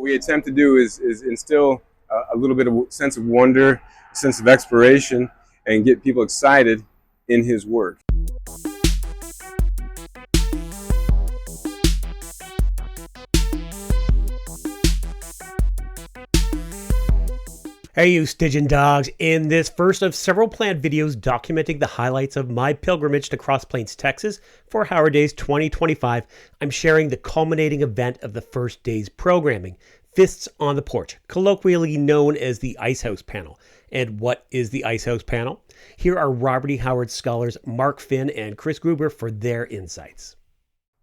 we attempt to do is instill a little bit of sense of wonder, a sense of exploration, and get people excited in his work. Hey you Stygian dogs, in this first of several planned videos documenting the highlights of my pilgrimage to Cross Plains, Texas for Howard Days 2025, I'm sharing the culminating event of the first day's programming, Fists on the Porch, colloquially known as the Ice House Panel. And what is the Ice House Panel? Here are Robert E. Howard scholars Mark Finn and Chris Gruber for their insights.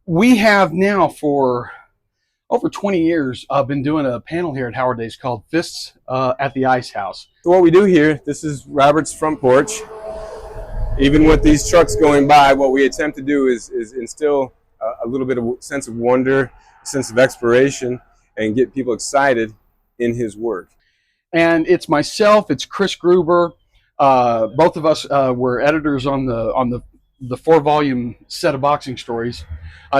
We have now for over 20 years, I've been doing a panel here at Howard Days called Fists at the Ice House. So what we do here, this is Robert's front porch. Even with these trucks going by, what we attempt to do is instill a little bit of sense of wonder, a sense of exploration, and get people excited in his work. And it's myself, it's Chris Gruber. Both of us were editors on the 4-volume set of boxing stories.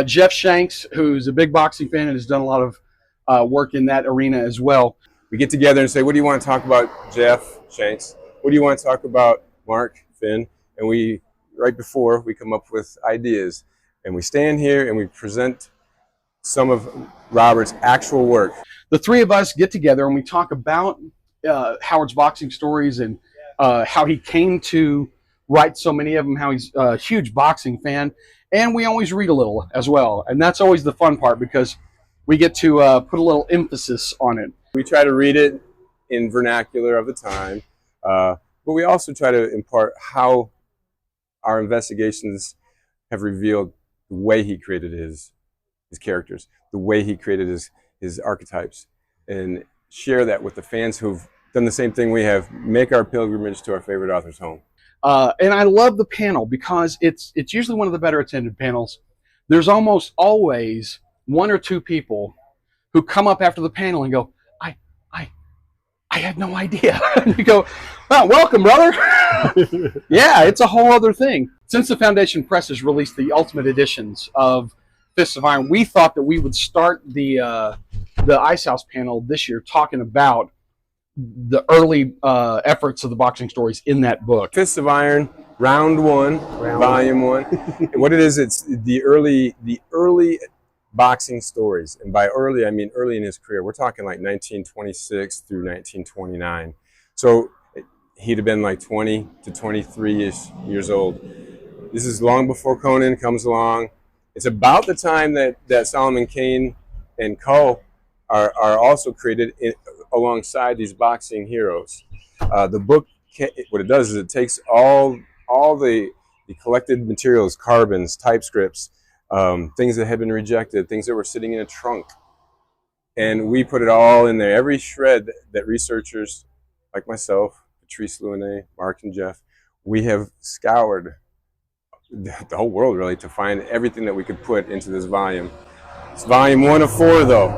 Jeff Shanks, who's a big boxing fan and has done a lot of work in that arena as well. We get together and say, what do you want to talk about, Jeff Shanks? What do you want to talk about, Mark Finn? And we, right before, we come up with ideas. And we stand here and we present some of Robert's actual work. The three of us get together and we talk about Howard's boxing stories and how he came to write so many of them, how he's a huge boxing fan. And we always read a little as well. And that's always the fun part because we get to put a little emphasis on it. We try to read it in vernacular of the time, but we also try to impart how our investigations have revealed the way he created his characters, the way he created his archetypes, and share that with the fans who've done the same thing we have, make our pilgrimage to our favorite author's home. And I love the panel because it's usually one of the better attended panels. There's almost always one or two people who come up after the panel and go, I had no idea. And you go, oh, welcome, brother. Yeah, it's a whole other thing. Since the Foundation Press has released the ultimate editions of Fists of Iron, we thought that we would start the Ice House panel this year talking about the early efforts of the boxing stories in that book. Fists of Iron, round one, volume one. And what it is, it's the early boxing stories. And by early, I mean early in his career. We're talking like 1926 through 1929. So he'd have been like 20 to 23-ish years old. This is long before Conan comes along. It's about the time that Solomon Kane and Kull are also created alongside these boxing heroes. The book, what it does is it takes all the collected materials, carbons, typescripts, things that had been rejected, things that were sitting in a trunk, and we put it all in there. Every shred that researchers like myself, Patrice Louinet, Mark and Jeff, we have scoured the whole world really to find everything that we could put into this volume. It's volume 1 of 4 though.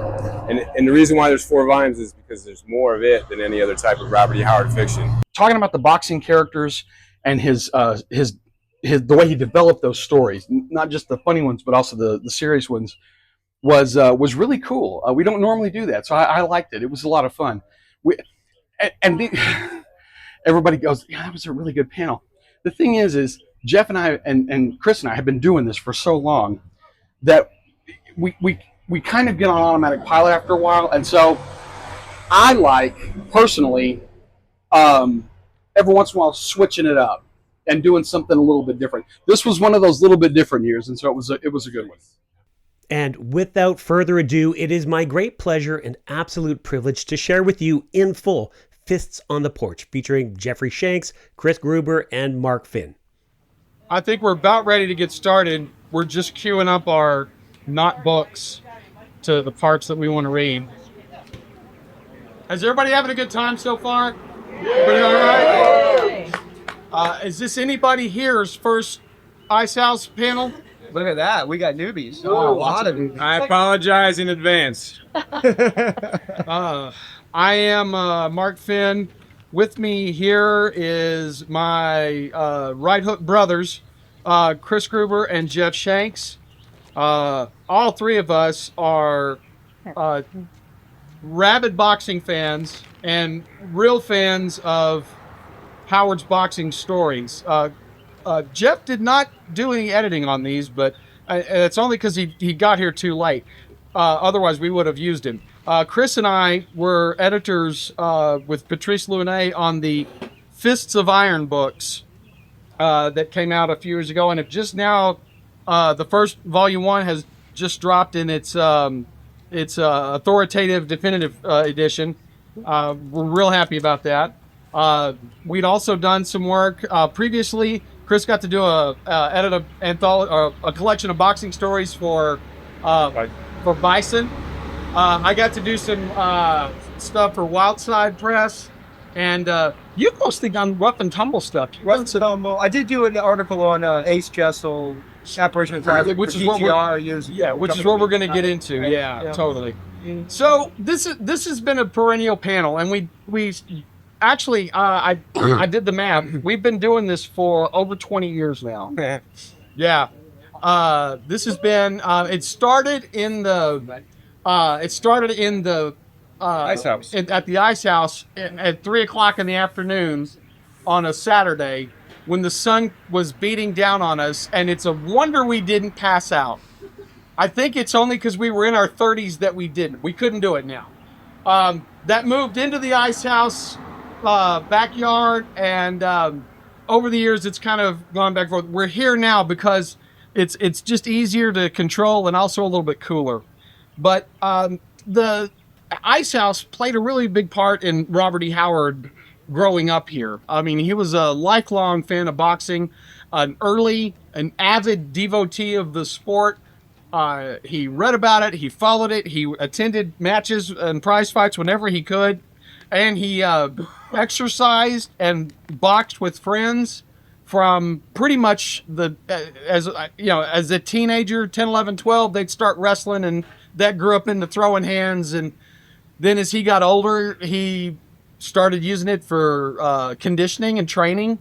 And the reason why there's 4 volumes is because there's more of it than any other type of Robert E. Howard fiction. Talking about the boxing characters and the way he developed those stories, not just the funny ones, but also the serious ones, was really cool. We don't normally do that, so I liked it. It was a lot of fun. Everybody goes, yeah, that was a really good panel. The thing is Jeff and I and Chris and I have been doing this for so long that we kind of get on automatic pilot after a while, and so I like personally every once in a while switching it up and doing something a little bit different. This was one of those little bit different years, and so it was a good one. And without further ado, it is my great pleasure and absolute privilege to share with you in full Fists on the Porch, featuring Jeffrey Shanks, Chris Gruber, and Mark Finn. I think we're about ready to get started. We're just queuing up our not books to the parts that we want to read. Is everybody having a good time so far? Everybody all right? Is this anybody here's first Ice House panel? Look at that. We got newbies. Oh, a lot of newbies. I apologize in advance. I am Mark Finn. With me here is my right hook brothers, Chris Gruber and Jeff Shanks. All three of us are rabid boxing fans and real fans of Howard's boxing stories. Jeff did not do any editing on these, but it's only because he got here too late. Otherwise, we would have used him. Chris and I were editors with Patrice Lunet on the Fists of Iron books that came out a few years ago, and have just now, the first volume 1 has just dropped in its authoritative definitive edition. We're real happy about that. We'd also done some work previously. Chris got to do edit a collection of boxing stories for Bison. I got to do some stuff for Wildside Press, and you mostly done rough and tumble stuff. I did do an article on Ace Jessel, Apparition Classic, which is what we're going to get into. Yeah, totally. So this has been a perennial panel, and we actually I did the math. We've been doing this for over 20 years now. Yeah. This has been it started in the Ice House. At the Ice House at 3:00 in the afternoon on a Saturday when the sun was beating down on us, and it's a wonder we didn't pass out. I think it's only because we were in our 30s that we didn't. We couldn't do it now. That moved into the Ice House backyard, and over the years it's kind of gone back and forth. We're here now because it's just easier to control and also a little bit cooler. But the Ice House played a really big part in Robert E. Howard growing up here. I mean, he was a lifelong fan of boxing, an avid devotee of the sport. He read about it, he followed it, he attended matches and prize fights whenever he could, and he exercised and boxed with friends from pretty much as a teenager, 10, 11, 12, they'd start wrestling, and that grew up into throwing hands. And then as he got older, he started using it for conditioning and training.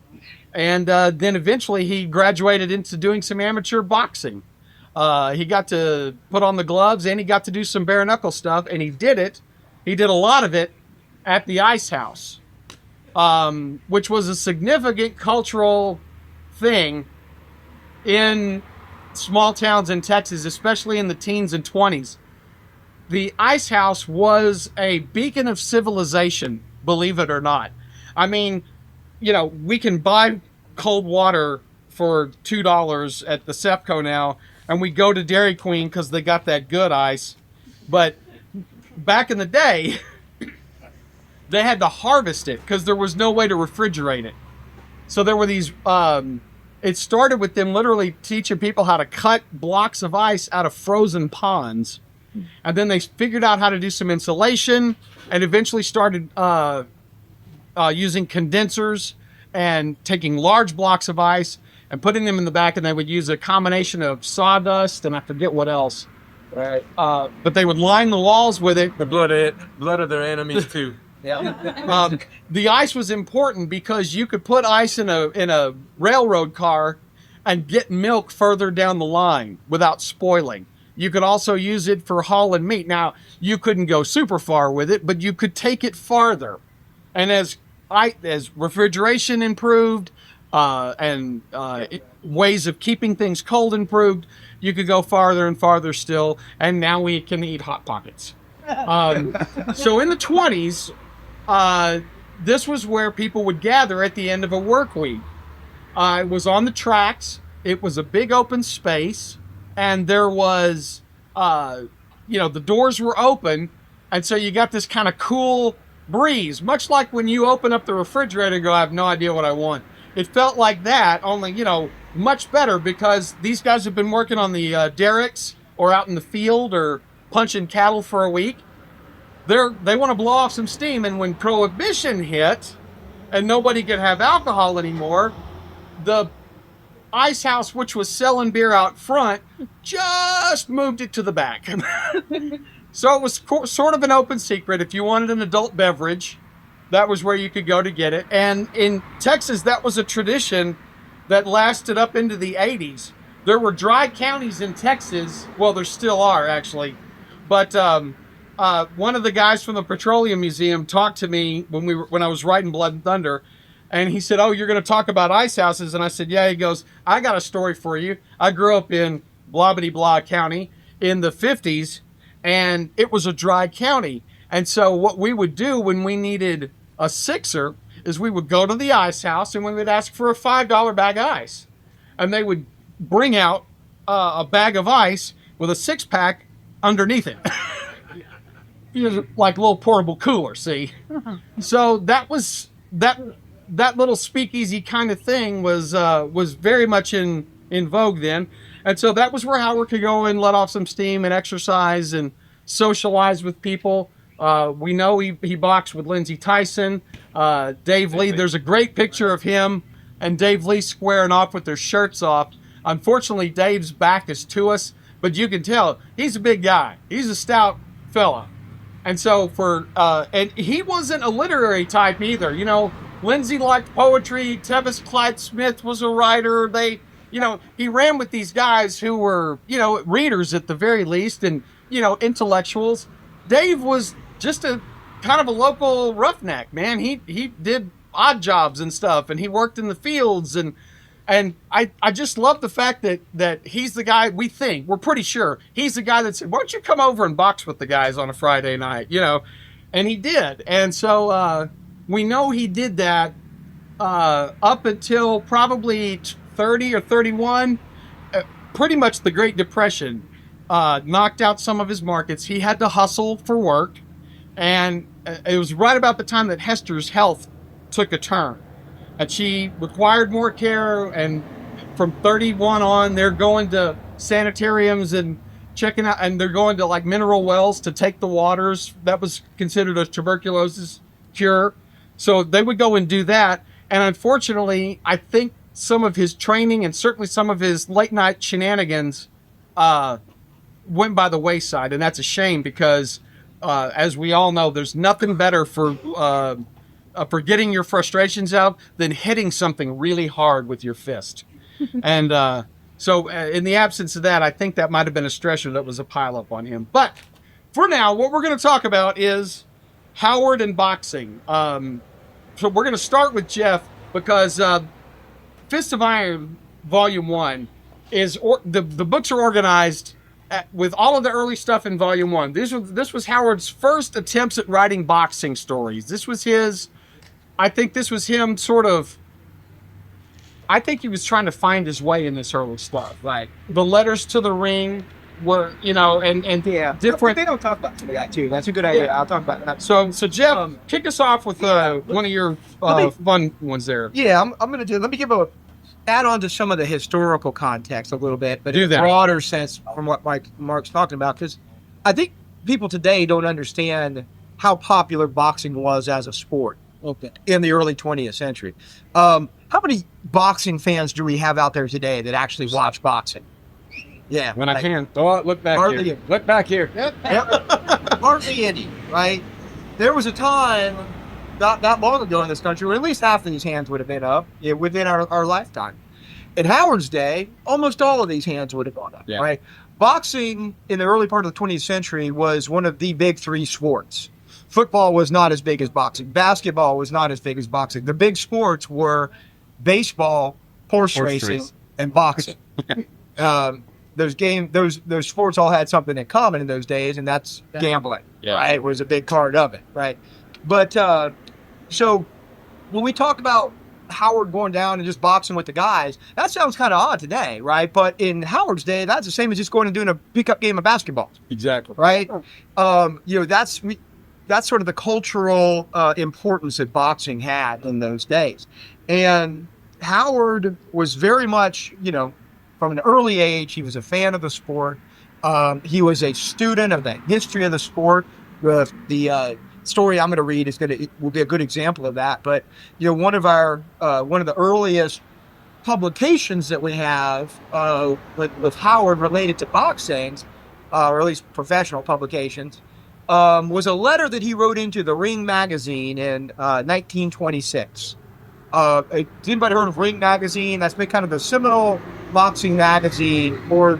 And then eventually he graduated into doing some amateur boxing. He got to put on the gloves, and he got to do some bare knuckle stuff, and he did a lot of it at the Ice House, which was a significant cultural thing in small towns in Texas, especially in the teens and 20s. The Ice House was a beacon of civilization, believe it or not. I mean, we can buy cold water for $2 at the Sepco now, and we go to Dairy Queen because they got that good ice. But back in the day, they had to harvest it because there was no way to refrigerate it. So there were these, it started with them literally teaching people how to cut blocks of ice out of frozen ponds. And then they figured out how to do some insulation, and eventually started using condensers and taking large blocks of ice and putting them in the back, and they would use a combination of sawdust and I forget what else. Right. But they would line the walls with it. The blood of their enemies too. Yeah. The ice was important because you could put ice in a railroad car and get milk further down the line without spoiling. You could also use it for hauling meat. Now, you couldn't go super far with it, but you could take it farther. And as refrigeration improved and ways of keeping things cold improved, you could go farther and farther still. And now we can eat Hot Pockets. So in the 20s, this was where people would gather at the end of a work week. It was on the tracks. It was a big open space. And there was, the doors were open. And so you got this kind of cool breeze, much like when you open up the refrigerator and go, I have no idea what I want. It felt like that, only, much better, because these guys have been working on the derricks or out in the field or punching cattle for a week. They want to blow off some steam. And when Prohibition hit and nobody could have alcohol anymore, the Ice House, which was selling beer out front, just moved it to the back. So it was sort of an open secret. If you wanted an adult beverage, that was where you could go to get it. And in Texas, that was a tradition that lasted up into the 80s. There were dry counties in Texas. Well, there still are, actually. But one of the guys from the Petroleum Museum talked to me when I was writing Blood and Thunder, and he said, "Oh, you're going to talk about ice houses?" And I said, "Yeah." He goes, "I got a story for you. I grew up in blah blah blah county in the 50s, and it was a dry county. And so what we would do when we needed a sixer is we would go to the ice house and we would ask for a $5 bag of ice, and they would bring out a bag of ice with a 6-pack underneath it." Like a little portable cooler, see? So that was that little speakeasy kind of thing was very much in vogue then. And so that was where Howard could go and let off some steam and exercise and socialize with people. We know he boxed with Lindsey Tyson, Dave Lee. There's a great picture of him and Dave Lee squaring off with their shirts off. Unfortunately, Dave's back is to us, but you can tell he's a big guy. He's a stout fella. And so and he wasn't a literary type either. You know, Lindsey liked poetry. Tevis Clyde Smith was a writer. He ran with these guys who were, readers at the very least and, intellectuals. Dave was just a kind of a local roughneck, man. He did odd jobs and stuff, and he worked in the fields, and I just love the fact that he's the guy we're pretty sure he's the guy that said, "Why don't you come over and box with the guys on a Friday night?" And he did. And so we know he did that up until probably 30 or 31. Pretty much the Great Depression knocked out some of his markets. He had to hustle for work, and it was right about the time that Hester's health took a turn. And she required more care, and from 31 on, they're going to sanitariums and checking out, and they're going to like mineral wells to take the waters. That was considered a tuberculosis cure. So they would go and do that. And unfortunately, I think some of his training and certainly some of his late night shenanigans went by the wayside. And that's a shame because, as we all know, there's nothing better for getting your frustrations out than hitting something really hard with your fist. And so in the absence of that, I think that might have been a stressor that was a pileup on him. But for now, what we're going to talk about is Howard and boxing. So we're going to start with Jeff because Fist of Iron Volume 1 is the books are organized with all of the early stuff in Volume 1. This was Howard's first attempts at writing boxing stories. I think this was him I think he was trying to find his way in this early stuff. Like the letters to the ring were, and different. They don't talk about that too. That's a good idea. I'll talk about that. So Jeff, kick us off with one of your fun ones there. Yeah, I'm going to let me add on to some of the historical context a little bit, but Do in that. a broader sense from what Mark's talking about, because I think people today don't understand how popular boxing was as a sport. Okay. In the early 20th century. How many boxing fans do we have out there today that actually watch boxing? Yeah. When I can. Oh, look back Hardly here. any. Look back here. Yep. Hardly any, right? There was a time not that long ago in this country where at least half of these hands would have been up within our lifetime. In Howard's day, almost all of these hands would have gone up, right? Boxing in the early part of the 20th century was one of the big three sports. Football was not as big as boxing. Basketball was not as big as boxing. The big sports were baseball, horse racing, and boxing. Those sports all had something in common in those days, and that's gambling. Right? It was a big part of it, right? But so when we talk about Howard going down and just boxing with the guys, that sounds kind of odd today, right? But in Howard's day, that's the same as just going and doing a pickup game of basketball. Exactly. Right? That's sort of the cultural importance that boxing had in those days. And Howard was very much, from an early age, he was a fan of the sport. He was a student of the history of the sport. The story I'm going to read will be a good example of that. But, one of the earliest publications that we have with Howard related to boxing, or at least professional publications, was a letter that he wrote into the Ring magazine in 1926. Anybody heard of Ring magazine? That's been kind of the seminal boxing magazine, or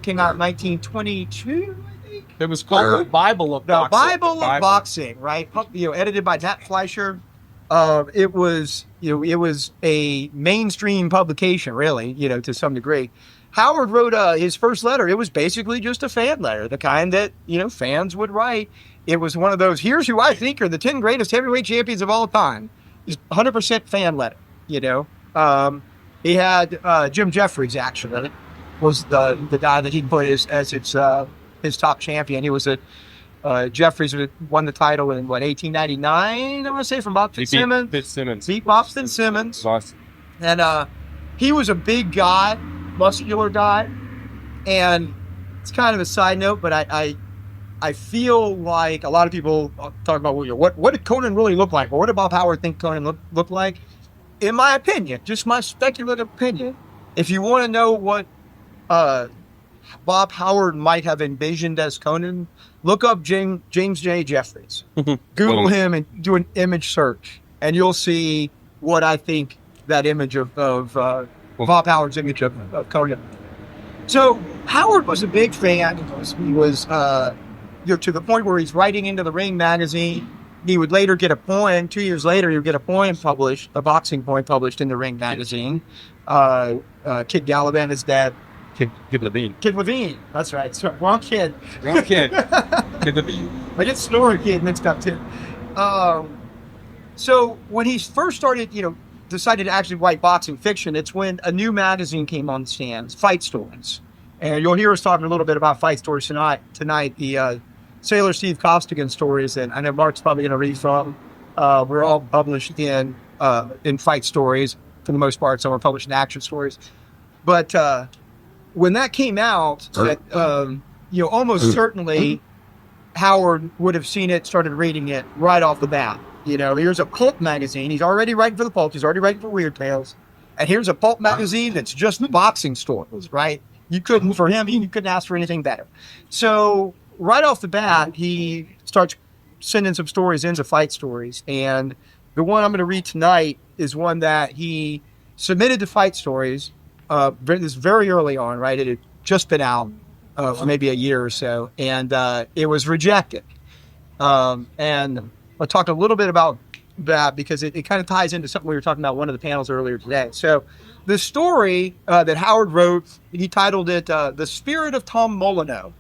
came out in 1922, I think. It was called the Bible of The Boxing. Bible of Boxing, right? Edited by Nat Fleischer. It was a mainstream publication, really, to some degree. Howard wrote his first letter. It was basically just a fan letter, the kind that, fans would write. It was one of those, here's who I think are the 10 greatest heavyweight champions of all time. It's 100% fan letter, He had Jim Jeffries, actually, was the guy that he put as his top champion. He was Jeffries won the title in, 1899, I want to say, from Bob Fitzsimmons. Beat Boston Simmons. And he was a big guy, muscular guy. And it's kind of a side note, but I feel like a lot of people talk about, what did Conan really look like? Or what did Bob Howard think Conan looked like? In my opinion, just my speculative opinion, if you want to know what Bob Howard might have envisioned as Conan, look up James J. Jeffries. Google him and do an image search, and you'll see what I think that image of Bob Howard's image of Conan. So Howard was a big fan. He was to the point where he's writing into the Ring magazine. He would later get a poem. 2 years later, he would get a poem published, a boxing poem published in the Ring magazine. Kid Gallivan is dead. Kid Levine. Kid Levine. That's right. Sorry, wrong kid. Kid Levine. I get Snorri Kid mixed up too. So when he first started, decided to actually write boxing fiction, it's when a new magazine came on the stands, Fight Stories. And you'll hear us talking a little bit about Fight Stories tonight. The Sailor Steve Costigan stories, and I know Mark's probably going to read from. We're all published in Fight Stories for the most part. Some are published in Action Stories. But when that came out, almost certainly Howard would have seen it, started reading it right off the bat. Here's a pulp magazine. He's already writing for the pulp. He's already writing for Weird Tales. And here's a pulp magazine that's just boxing stories, right? You couldn't ask for anything better. So right off the bat, he starts sending some stories into Fight Stories. And the one I'm going to read tonight is one that he submitted to Fight Stories. This very early on, right? It had just been out for maybe a year or so, and it was rejected. And I'll talk a little bit about that because it kind of ties into something we were talking about one of the panels earlier today. So the story that Howard wrote, he titled it "The Spirit of Tom Molyneux."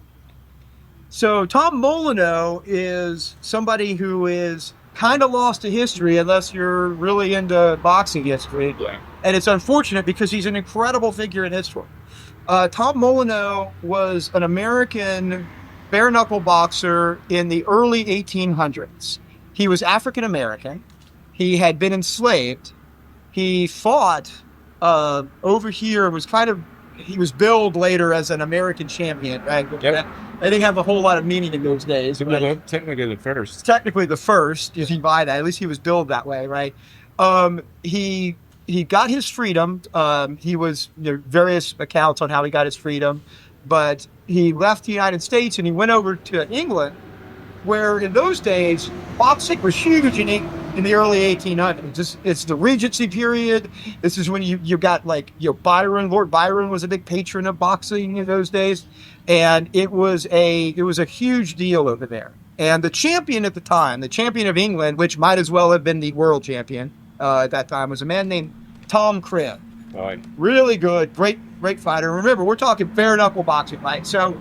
So Tom Molyneux is somebody who is kind of lost to history unless you're really into boxing history. Yeah. And it's unfortunate because he's an incredible figure in history. Tom Molyneux was an American bare-knuckle boxer in the early 1800s. He was African-American. He had been enslaved. He fought over here, he was billed later as an American champion, right? Yep. They didn't have a whole lot of meaning in those days. Technically the first. Technically the first, if you buy that. At least he was billed that way, right? He got his freedom. He was various accounts on how he got his freedom, but he left the United States and he went over to England, where in those days boxing was huge in the early 1800s. It's the Regency period. This is when you got Byron. Lord Byron was a big patron of boxing in those days, and it was a huge deal over there. And the champion at the time, the champion of England, which might as well have been the world champion at that time, was a man named Tom Cribb. Right. Really good, great fighter. Remember, we're talking bare knuckle boxing, right? So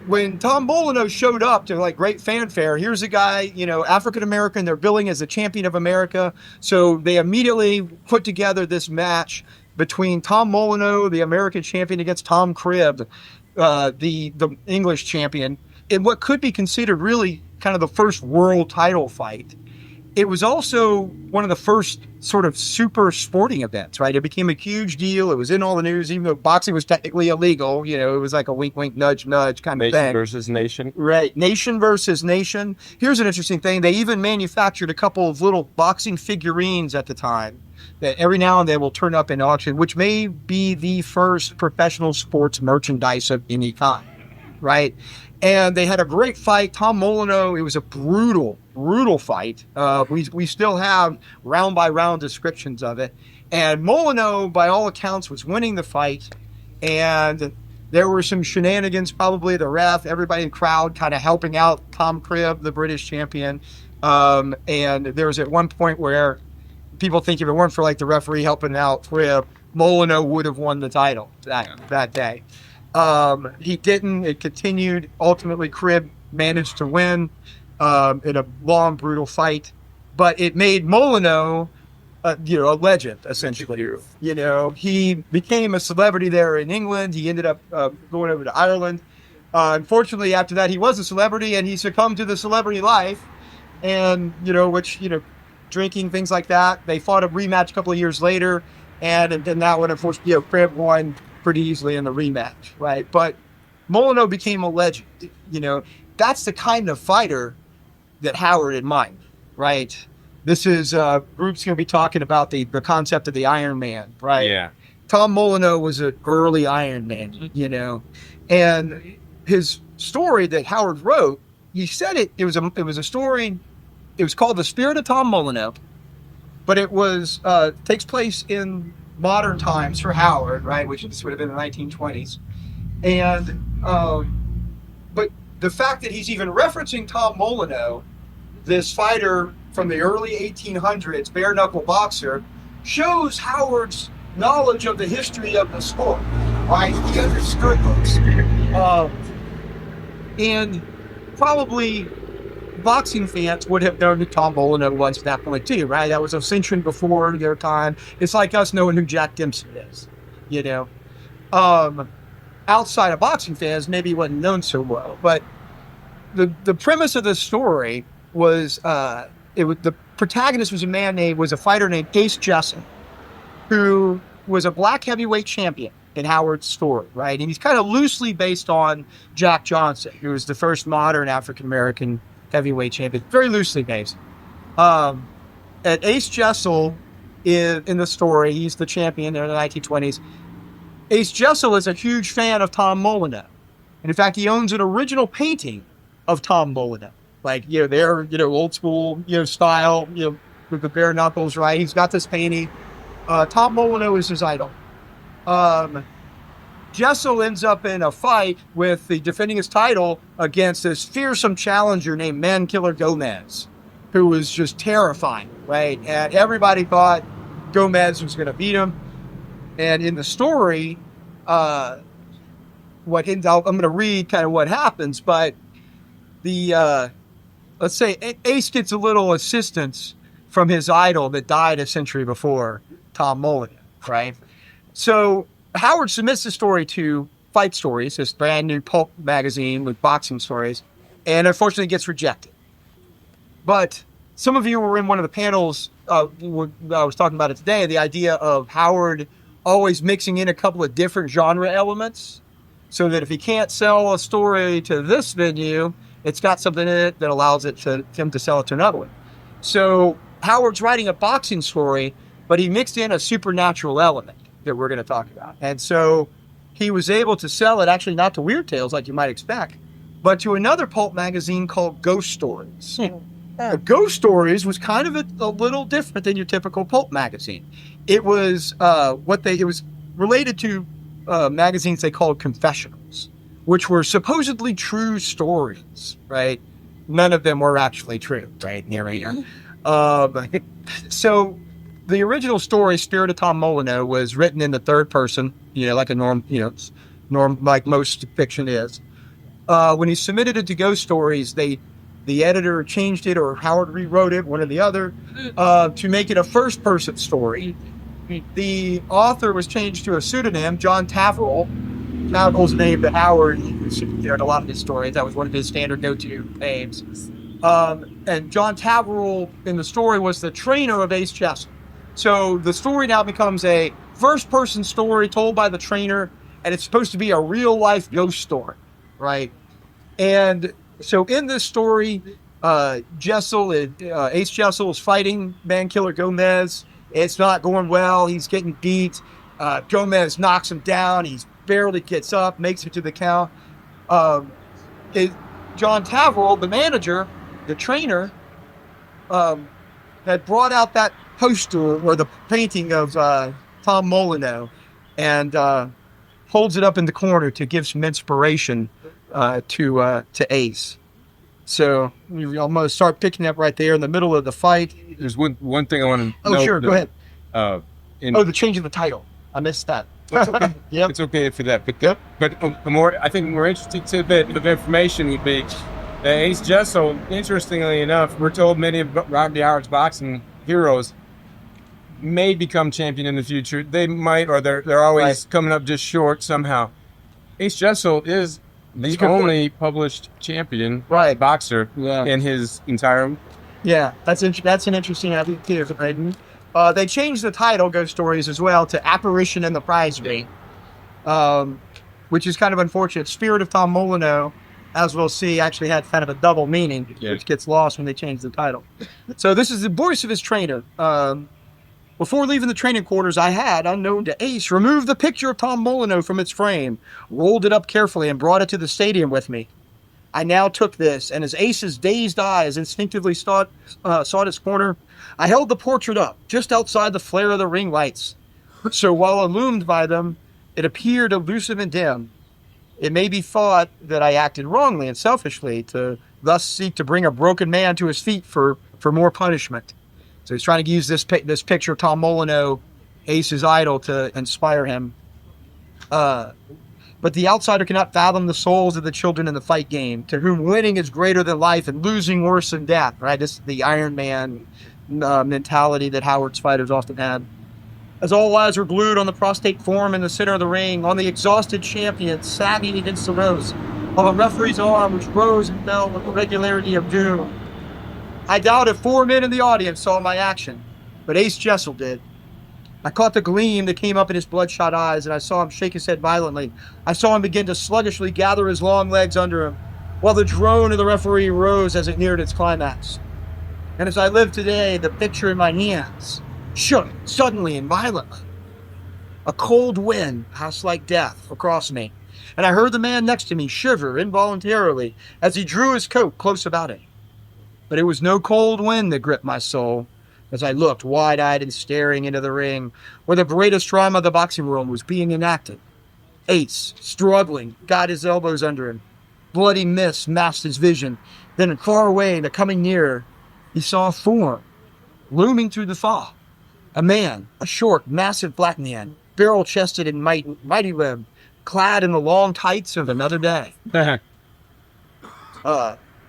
when Tom Molyneux showed up to great fanfare, here's a guy, African American, they're billing as the champion of America. So they immediately put together this match between Tom Molyneux, the American champion, against Tom Cribb, the English champion, in what could be considered really kind of the first world title fight. It was also one of the first sort of super sporting events, right? It became a huge deal. It was in all the news, even though boxing was technically illegal. It was like a wink, wink, nudge, nudge kind of thing. Nation versus nation. Right. Nation versus nation. Here's an interesting thing. They even manufactured a couple of little boxing figurines at the time that every now and then will turn up in auction, which may be the first professional sports merchandise of any kind, right? And they had a great fight. Tom Molyneux, it was a brutal fight. We still have round by round descriptions of it. And Molyneux, by all accounts, was winning the fight. And There were some shenanigans, probably the ref, everybody in the crowd kind of helping out Tom Cribb, the British champion. And there was at one point where people think if it weren't for like the referee helping out Cribb, Molyneux would have won the title that day. He didn't. It continued. Ultimately, Cribb managed to win in a long, brutal fight. But it made Molyneux, a legend, essentially. He became a celebrity there in England. He ended up going over to Ireland. Unfortunately, after that, he was a celebrity, and he succumbed to the celebrity life. And, drinking, things like that. They fought a rematch a couple of years later. And then that one, unfortunately, Cribb won pretty easily in the rematch, right? But Molyneux became a legend. That's the kind of fighter that Howard admired, right? This is, Group's going to be talking about the concept of the Iron Man, right? Yeah. Tom Molyneux was an early Iron Man, and his story that Howard wrote, he said it was a story, it was called The Spirit of Tom Molyneux, but it was, takes place in modern times for Howard, right? Which would have been the 1920s. And, but the fact that he's even referencing Tom Molyneux, this fighter from the early 1800s, bare knuckle boxer, shows Howard's knowledge of the history of the sport, right? He understood those. And probably boxing fans would have known who Tom Molyneux was at that point too, right? That was a century before their time. It's like us knowing who Jack Dempsey is, outside of boxing fans, maybe he wasn't known so well. But the premise of the story was, the protagonist was a fighter named Ace Jessup, who was a black heavyweight champion in Howard's story, right? And he's kind of loosely based on Jack Johnson, who was the first modern African-American heavyweight champion, very loosely based. And Ace Jessup in the story, he's the champion in the 1920s. Ace Jessup is a huge fan of Tom Molyneux. And in fact, he owns an original painting of Tom Molyneux. Like, they're, old school, style, with the bare knuckles, right? He's got this painting. Tom Molyneux is his idol. Jessup ends up in a fight with the defending his title against this fearsome challenger named Man Killer Gomez, who was just terrifying, right? And everybody thought Gomez was going to beat him. And in the story, I'm going to read kind of what happens, but let's say Ace gets a little assistance from his idol that died a century before, Tom Molyneux, right? So Howard submits the story to Fight Stories, this brand new pulp magazine with boxing stories, and unfortunately gets rejected. But some of you were in one of the panels, I was talking about it today, the idea of Howard always mixing in a couple of different genre elements, so that if he can't sell a story to this venue, it's got something in it that allows him to sell it to another one. So Howard's writing a boxing story, but he mixed in a supernatural element that we're going to talk about. And so he was able to sell it, actually not to Weird Tales like you might expect, but to another pulp magazine called Ghost Stories. Ghost Stories was kind of a little different than your typical pulp magazine. It was it was related to magazines they called confessionals, which were supposedly true stories, right? None of them were actually true, right? Narrator. So the original story, Spirit of Tom Molyneux, was written in the third person, like a norm, like most fiction is. When he submitted it to Ghost Stories, the editor changed it, or Howard rewrote it, one or the other, to make it a first person story. The author was changed to a pseudonym, John Taverell. Taverell's name to Howard, in a lot of his stories. That was one of his standard go-to names. And John Taverell in the story was the trainer of Ace Jessup. So the story now becomes a first-person story told by the trainer, and it's supposed to be a real-life ghost story, right? And so in this story, Ace Jessup is fighting Man Killer Gomez. It's not going well. He's getting beat. Gomez knocks him down. He barely gets up, makes it to the count. John Taverell, the manager, the trainer, had brought out that poster or the painting of Tom Molyneux, and holds it up in the corner to give some inspiration to Ace. So you almost start picking up right there in the middle of the fight. There's one thing I want to Oh, note sure, go ahead. The The change of the title. I missed that. It's okay. Yep. It's okay for that. But I think more interesting tidbit of information would be that Ace Jessel, interestingly enough, we're told many of Rodney Howard's boxing heroes may become champion in the future. They might, or they're always coming up just short somehow. Ace Jessel is the only published champion boxer in his entire. Yeah, that's an interesting idea too. Right? They changed the title, Ghost Stories, as well, to Apparition in the Prize Ring, which is kind of unfortunate. Spirit of Tom Molyneux, as we'll see, actually had kind of a double meaning, which gets lost when they change the title. So this is the voice of his trainer. Before leaving the training quarters, I had, unknown to Ace, removed the picture of Tom Molyneux from its frame, rolled it up carefully, and brought it to the stadium with me. I now took this, and as Ace's dazed eyes instinctively sought its corner, I held the portrait up, just outside the flare of the ring lights. So while illumined by them, it appeared elusive and dim. It may be thought that I acted wrongly and selfishly to thus seek to bring a broken man to his feet for more punishment. So he's trying to use this picture of Tom Molyneux, Ace's idol, to inspire him. But the outsider cannot fathom the souls of the children in the fight game, to whom winning is greater than life and losing worse than death. Right? This is the Iron Man mentality that Howard's fighters often had. As all eyes were glued on the prostrate form in the center of the ring, on the exhausted champion sagging against the ropes, on the referee's arm which rose and fell with the regularity of doom. I doubt if 4 men in the audience saw my action, but Ace Jessel did. I caught the gleam that came up in his bloodshot eyes, and I saw him shake his head violently. I saw him begin to sluggishly gather his long legs under him, while the drone of the referee rose as it neared its climax. And as I live today, the picture in my hands shook suddenly and violently. A cold wind passed like death across me, and I heard the man next to me shiver involuntarily as he drew his coat close about him. But it was no cold wind that gripped my soul as I looked wide-eyed and staring into the ring where the greatest drama of the boxing world was being enacted. Ace, struggling, got his elbows under him. Bloody mist masked his vision. Then far away and coming nearer, he saw a form looming through the fog. A man, a short, massive black man, barrel-chested and mighty limbed, clad in the long tights of another day.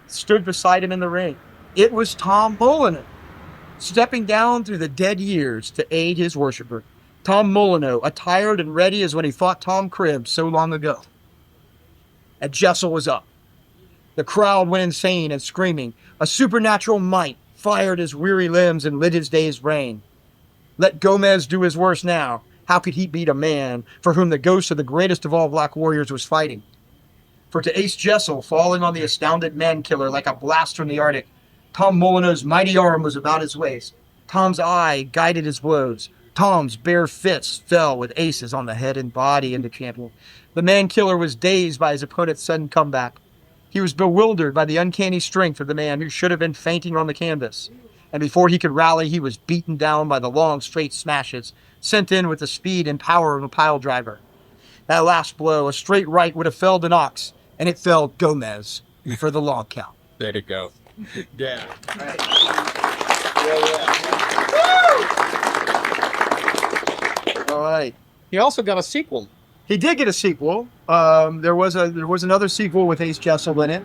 Stood beside him in the ring. It was Tom Molyneux, stepping down through the dead years to aid his worshiper. Tom Molyneux, attired and ready as when he fought Tom Cribb so long ago. And Jessel was up. The crowd went insane and screaming. A supernatural might fired his weary limbs and lit his day's brain. Let Gomez do his worst now. How could he beat a man for whom the ghost of the greatest of all black warriors was fighting? For to Ace Jessel, falling on the astounded man-killer like a blast from the Arctic, Tom Molyneux's mighty arm was about his waist. Tom's eye guided his blows. Tom's bare fists fell with aces on the head and body into champion. The man-killer was dazed by his opponent's sudden comeback. He was bewildered by the uncanny strength of the man who should have been fainting on the canvas. And before he could rally, he was beaten down by the long, straight smashes, sent in with the speed and power of a pile driver. That last blow, a straight right, would have felled an ox, and it felled Gomez for the long count. There you go. Yeah. Right. Yeah. All right. He also got a sequel. He did get a sequel. There was another sequel with Ace Jessel in it.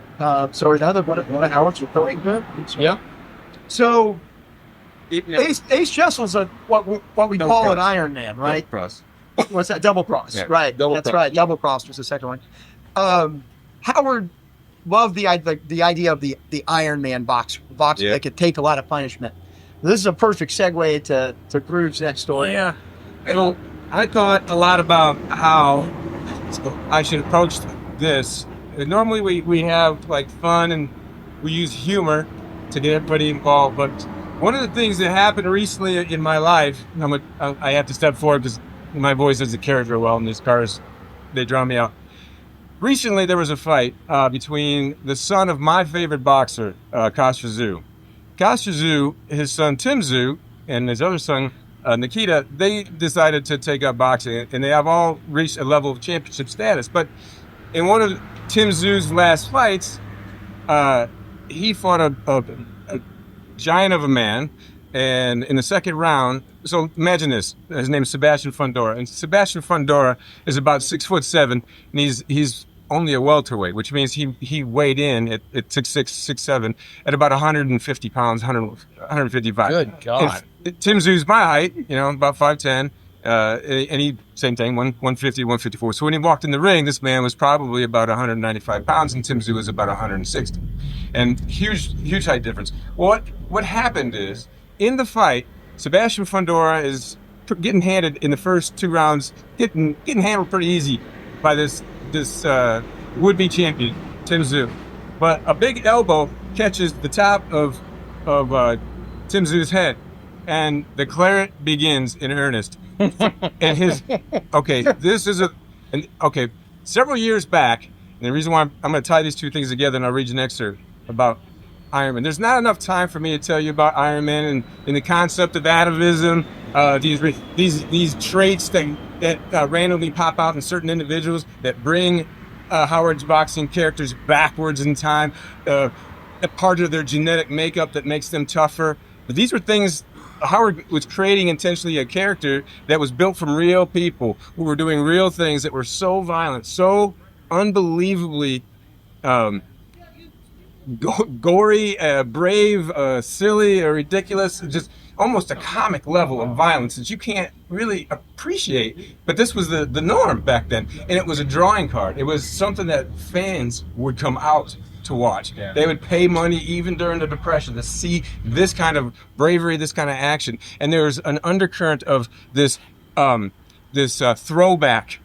So another one of Howard's recording. Yeah. So Ace Jessel's what we call an Iron Man, right? Double cross. What's that? Double cross. Yeah, Right. That's right. Double cross was the second one. Howard loved the idea of the Iron Man boxer that could take a lot of punishment. This is a perfect segue to Groove's next story. Yeah. Well, I thought a lot about how I should approach this. Normally we have like fun and we use humor to get everybody involved, but one of the things that happened recently in my life, I have to step forward because my voice doesn't carry very well in these cars. They draw me out. Recently, there was a fight between the son of my favorite boxer, Kosher Tszyu. Kosher Tszyu, his son Tim Tszyu, and his other son, Nikita, they decided to take up boxing, and they have all reached a level of championship status. But in one of Tim Tszju's last fights, he fought a giant of a man, and in the second round, so imagine this, his name is Sebastian Fundora, and Sebastian Fundora is about 6'7", and he's only a welterweight, which means he weighed in at 6'6", 6'7", at about 150 pounds, 155. Good God. And Tim Tszju's my height, about 5'10", and he, same thing, 150, 154. So when he walked in the ring, this man was probably about 195 pounds, and Tim Tszju was about 160. And huge height difference. What happened is, in the fight, Sebastian Fundora is getting handed in the first 2 rounds, getting handled pretty easy by this would-be champion, Tim Tszju. But a big elbow catches the top of Tim Tszju's head, and the claret begins in earnest. And several years back, and the reason why I'm going to tie these two things together, and I'll read you an excerpt about Iron Man. There's not enough time for me to tell you about Iron Man and the concept of atavism, these traits that randomly pop out in certain individuals that bring Howard's boxing characters backwards in time, a part of their genetic makeup that makes them tougher. But these were things Howard was creating intentionally, a character that was built from real people who were doing real things that were so violent, so unbelievably gory, brave, silly, or ridiculous, just almost a comic level of violence that you can't really appreciate. But this was the norm back then, and it was a drawing card. It was something that fans would come out to watch. Yeah. They would pay money even during the Depression to see this kind of bravery, this kind of action. And there's an undercurrent of this throwback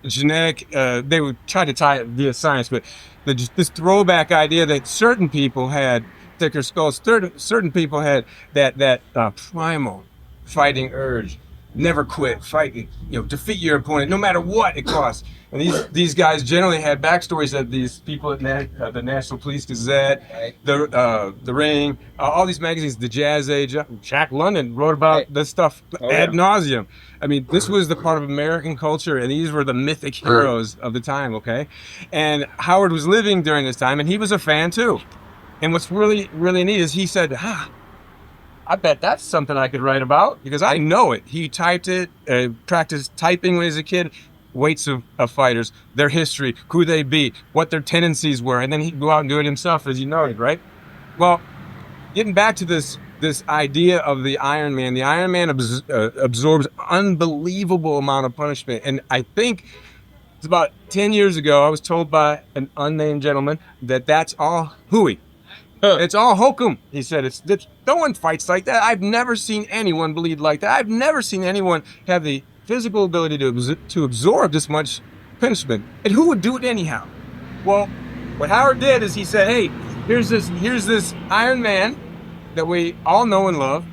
genetic, they would try to tie it via science, but this throwback idea that certain people had thicker skulls, certain people had that primal fighting urge, never quit fighting, defeat your opponent no matter what it costs. And these guys generally had backstories of these people at the National Police Gazette, the Ring, all these magazines, the Jazz Age. Jack London wrote about this stuff ad nauseum. I mean, this was the part of American culture, and these were the mythic heroes of the time, okay? And Howard was living during this time, and he was a fan too. And what's really, really neat is he said, I bet that's something I could write about, because I know it. He typed it, practiced typing when he was a kid, weights of fighters, their history, who they beat, what their tendencies were, and then he'd go out and do it himself, as you noted, right? Well, getting back to this idea of the Iron Man absorbs unbelievable amount of punishment. And I think it's about 10 years ago, I was told by an unnamed gentleman that that's all hooey. It's all hokum. He said, it's no one fights like that. I've never seen anyone bleed like that. I've never seen anyone have the physical ability to absorb this much punishment. And who would do it anyhow? Well, what Howard did is he said, hey, here's this Iron Man that we all know and love.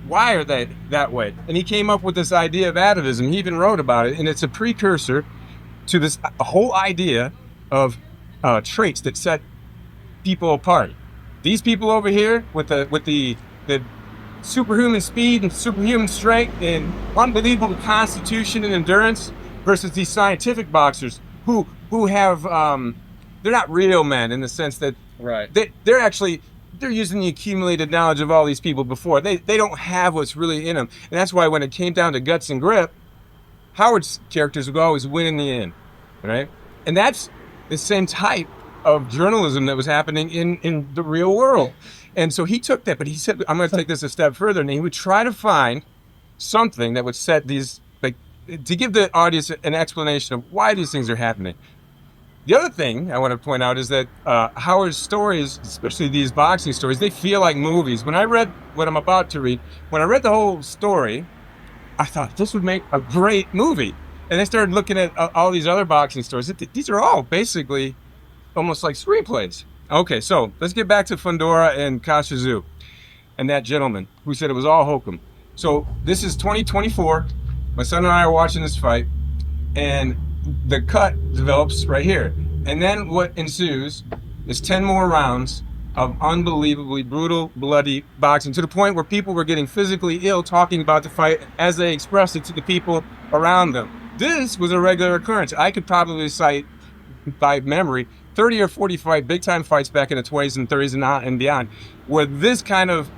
Why are they that way? And he came up with this idea of atavism. He even wrote about it, and it's a precursor to this whole idea of traits that set people apart. These people over here with the superhuman speed and superhuman strength and unbelievable constitution and endurance versus these scientific boxers who have they're not real men in the sense that they're using the accumulated knowledge of all these people before. They don't have what's really in them. And that's why when it came down to guts and grip, Howard's characters would always win in the end, right? And that's the same type of journalism that was happening in the real world. And so he took that, but he said, I'm going to take this a step further, and he would try to find something that would set these, to give the audience an explanation of why these things are happening. The other thing I want to point out is that Howard's stories, especially these boxing stories, they feel like movies. When I read what I'm about to read, when I read the whole story, I thought this would make a great movie. And I started looking at all these other boxing stories. These are all basically almost like screenplays. Okay, so let's get back to Fundora and Kashizu and that gentleman who said it was all hokum. So this is 2024. My son and I are watching this fight, and the cut develops right here. And then what ensues is 10 more rounds of unbelievably brutal, bloody boxing, to the point where people were getting physically ill talking about the fight as they expressed it to the people around them. This was a regular occurrence. I could probably cite, by memory, 30 or 45 big-time fights back in the 20s and 30s and beyond, where this kind of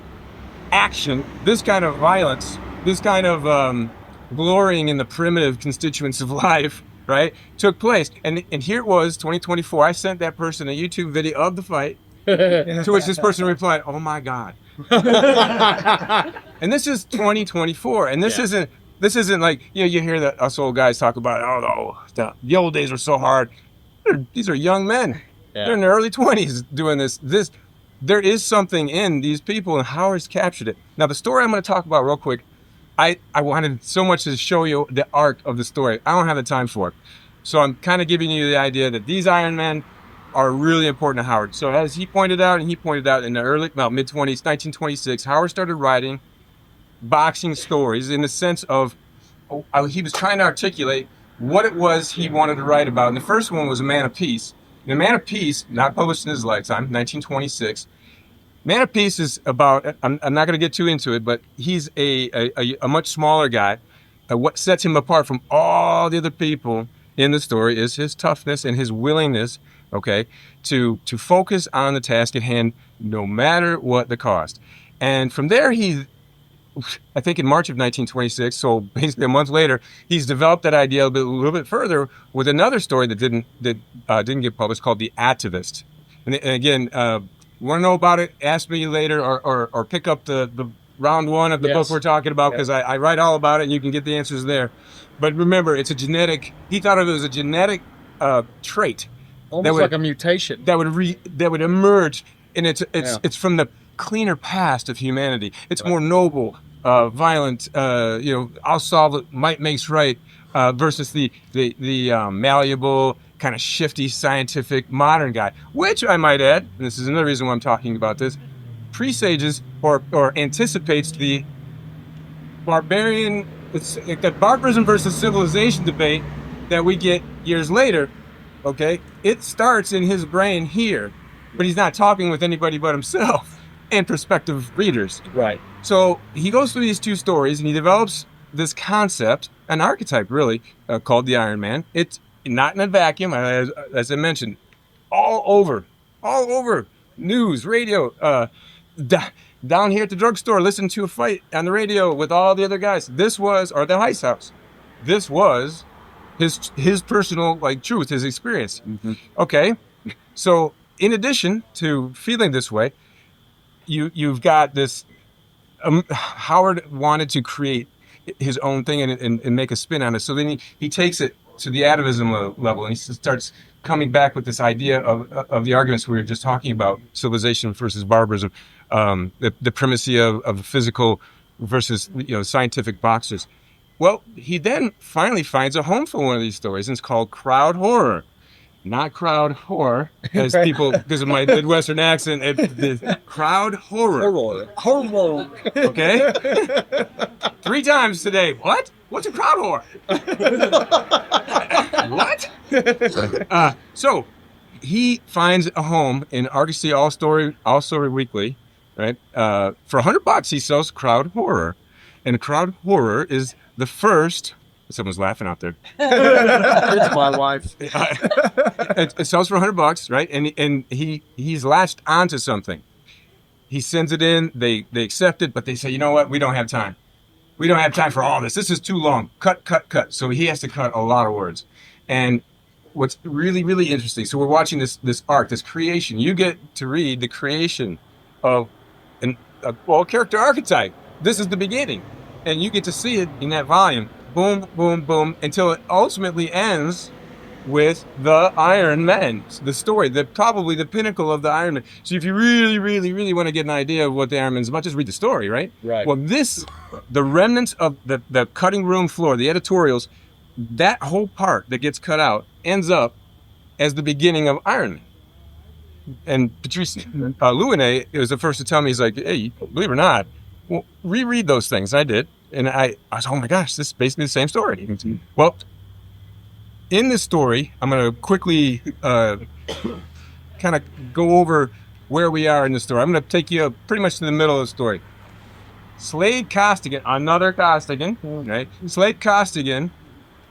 action, this kind of violence, this kind of glorying in the primitive constituents of life, right, took place. And here it was, 2024. I sent that person a YouTube video of the fight, to which this person replied, "Oh my God." And this is 2024, and this isn't like, you hear that us old guys talk about, the old days were so hard. These are young men. Yeah. They're in their early 20s doing this. There is something in these people, and Howard's captured it. Now, the story I'm going to talk about real quick, I wanted so much to show you the arc of the story. I don't have the time for it. So I'm kind of giving you the idea that these Iron Men are really important to Howard. So as he pointed out in the mid-20s, 1926, Howard started writing boxing stories in the sense of, he was trying to articulate what it was he wanted to write about. And the first one was A Man of Peace. And A Man of Peace, not published in his lifetime, 1926. Man of Peace is about, I'm not going to get too into it, but he's a much smaller guy. What sets him apart from all the other people in the story is his toughness and his willingness, to focus on the task at hand, no matter what the cost. And from there, I think in March of 1926, so basically a month later, he's developed that idea a little bit further with another story that didn't get published, called The Activist. And again, want to know about it? Ask me later, or pick up the round one of the book we're talking about, because I write all about it, and you can get the answers there. But remember, it's a genetic. He thought of it as a genetic trait, almost like a mutation that would emerge, and it's from the cleaner past of humanity. It's more noble, violent. I'll solve it. Might makes right, versus the malleable, kind of shifty, scientific, modern guy. Which I might add, and this is another reason why I'm talking about this, presages or anticipates the the barbarism versus civilization debate that we get years later. It starts in his brain here, but he's not talking with anybody but himself and prospective readers. Right. So he goes through these two stories, and he develops this concept, an archetype really, called the Iron Man. It's not in a vacuum, as I mentioned, all over, news, radio, down here at the drugstore, listening to a fight on the radio with all the other guys. Or the Heist House. This was his personal truth, his experience. Mm-hmm. So in addition to feeling this way, you've got this. Howard wanted to create his own thing and make a spin on it. So then he takes it to the atavism level, and he starts coming back with this idea of the arguments we were just talking about: civilization versus barbarism, the primacy of the physical versus scientific boxers. Well, he then finally finds a home for one of these stories, and it's called crowd horror. Not crowd horror, as people, because of my Midwestern accent, crowd horror. Horror. Okay? 3 times today. What? What's a crowd horror? What? So he finds a home in Argosy All Story Weekly, right? For $100, he sells crowd horror. And crowd horror is the first. Someone's laughing out there. It's my wife. It sells for $100, right? And he's latched onto something. He sends it in. They accept it, but they say, you know what? We don't have time. We don't have time for all this. This is too long. Cut. So he has to cut a lot of words. And what's really, really interesting. So we're watching this arc, this creation. You get to read the creation of a character archetype. This is the beginning, and you get to see it in that volume. Boom, boom, boom, until it ultimately ends with the Iron Men, the story, probably the pinnacle of the Iron Man. So if you really, really, really want to get an idea of what the Iron Man is about, just read the story, right? Right. Well, the remnants of the cutting room floor, the editorials, that whole part that gets cut out ends up as the beginning of Iron Man. And Patrice Louinet was the first to tell me, he's like, hey, believe it or not, well, reread those things. I did. And I was, oh my gosh, this is basically the same story. Well, in this story, I'm going to quickly kind of go over where we are in the story. I'm going to take you pretty much to the middle of the story. Slade Costigan, another Costigan, right? Slade Costigan,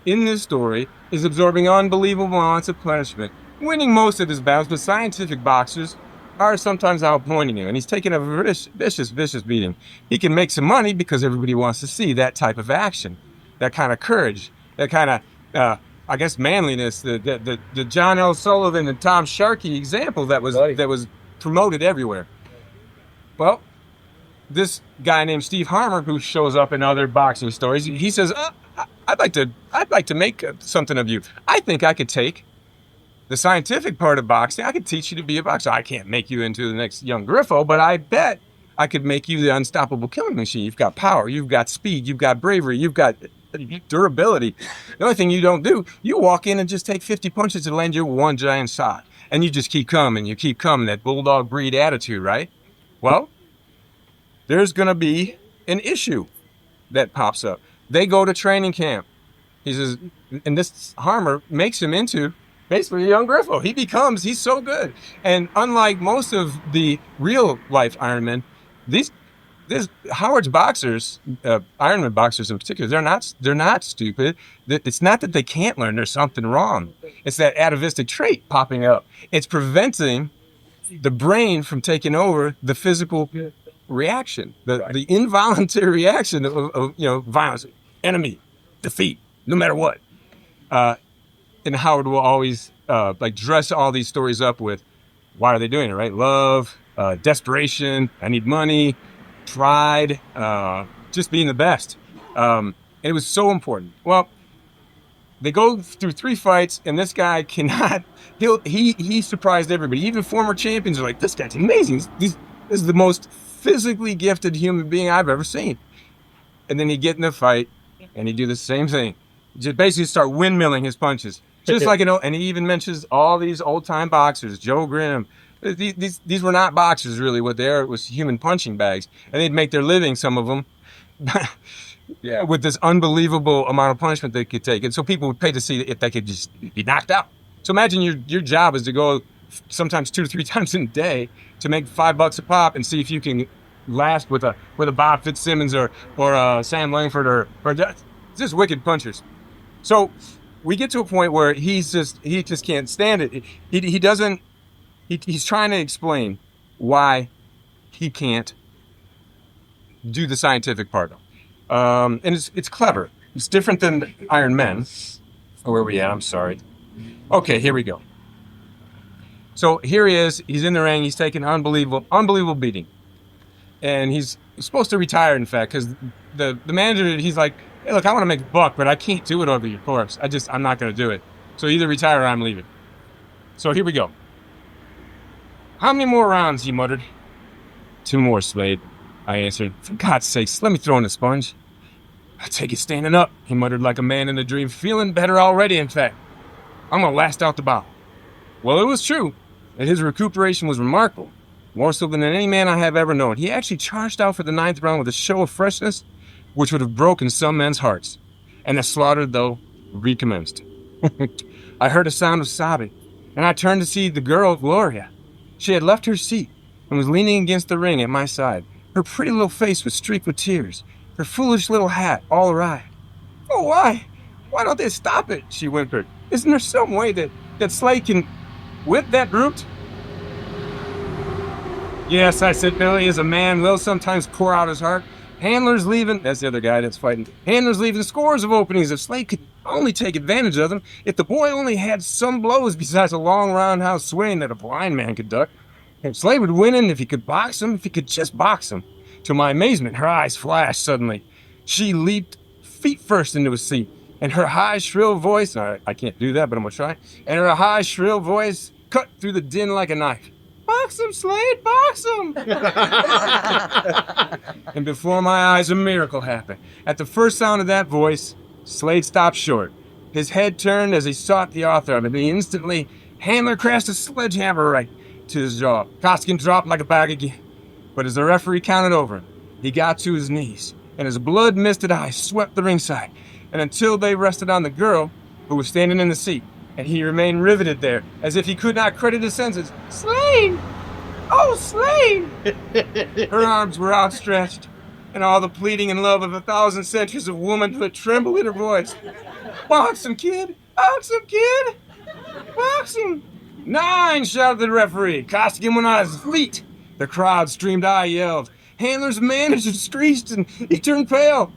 in this story, is absorbing unbelievable amounts of punishment, winning most of his battles, but scientific boxers are sometimes outpointing him, and he's taking a vicious beating. He can make some money because everybody wants to see that type of action, that kind of courage, that kind of, I guess, manliness, the John L. Sullivan and Tom Sharkey example that was promoted everywhere. Well, this guy named Steve Harmer, who shows up in other boxing stories, he says, I'd like to make something of you. I think I could take the scientific part of boxing. I could teach you to be a boxer. I can't make you into the next young Griffo, but I bet I could make you the unstoppable killing machine. You've got power, you've got speed, you've got bravery, you've got durability. The only thing you don't do, you walk in and just take 50 punches and land your one giant shot. And you just keep coming, that bulldog breed attitude, right? Well, there's going to be an issue that pops up. They go to training camp. He says, and this Harmer makes him into basically a young Griffo. He's so good. And unlike most of the real life Ironmen, these Howard's boxers, Ironman boxers in particular, they're not stupid. It's not that they can't learn. There's something wrong. It's that atavistic trait popping up. It's preventing the brain from taking over the physical reaction, the involuntary reaction of violence, enemy, defeat, no matter what. And Howard will always dress all these stories up with, why are they doing it, right? Love, desperation, I need money, pride, just being the best. It was so important. Well, they go through 3 fights, and this guy cannot. He surprised everybody. Even former champions are like, this guy's amazing. This is the most physically gifted human being I've ever seen. And then he get in a fight, and he do the same thing. Just basically start windmilling his punches, just like And he even mentions all these old time boxers, Joe Grimm. These were not boxers, really. What they are was human punching bags, and they'd make their living, some of them, with this unbelievable amount of punishment they could take. And so people would pay to see if they could just be knocked out. So imagine your job is to go sometimes 2 to 3 times in a day to make $5 a pop and see if you can last with a Bob Fitzsimmons or Sam Langford or just wicked punchers. So we get to a point where he just can't stand it. He's trying to explain why he can't do the scientific part. And it's clever. It's different than Iron Men. Oh, where are we at? I'm sorry. Okay, here we go. So here he is. He's in the ring. He's taking an unbelievable beating. And he's supposed to retire, in fact, because the manager, he's like, hey, look, I want to make a buck, but I can't do it over your corpse. I'm not going to do it. So either retire or I'm leaving. So here we go. How many more rounds? He muttered. 2 more, Slade, I answered. For God's sakes, let me throw in a sponge. I'll take it standing up, he muttered like a man in a dream, feeling better already, in fact. I'm going to last out the bout. Well, it was true, and his recuperation was remarkable, more so than any man I have ever known. He actually charged out for the 9th round with a show of freshness which would have broken some men's hearts. And the slaughter, though, recommenced. I heard a sound of sobbing, and I turned to see the girl, Gloria. She had left her seat and was leaning against the ring at my side. Her pretty little face was streaked with tears, her foolish little hat all awry. Oh, why? Why don't they stop it? She whimpered. Isn't there some way that Slade can whip that brute? Yes, I said, Billy, as a man will sometimes pour out his heart. Handler's leaving, that's the other guy that's fighting. Handler's leaving scores of openings. If Slade could only take advantage of them, if the boy only had some blows besides a long roundhouse swing that a blind man could duck, if Slade would win him, if he could box him, if he could just box him. To my amazement, her eyes flashed suddenly. She leaped feet first into a seat, and her high, shrill voice, I can't do that, but I'm going to try, and her high, shrill voice cut through the din like a knife. Box him, Slade, box him! And before my eyes, a miracle happened. At the first sound of that voice, Slade stopped short. His head turned as he sought the author of it, and instantly, Handler crashed a sledgehammer right to his jaw. Costigan dropped like a bag again. But as the referee counted over, he got to his knees, and his blood-misted eyes swept the ringside, and until they rested on the girl, who was standing in the seat, and he remained riveted there, as if he could not credit his senses. Slade! Oh, Slade! Her arms were outstretched, and all the pleading and love of 1,000 centuries of womanhood trembled in her voice. Box him, kid! Box him, kid! Box him! 9, shouted the referee. Costigan went on his feet. The crowd streamed. I yelled. Handler's manager screeched and he turned pale.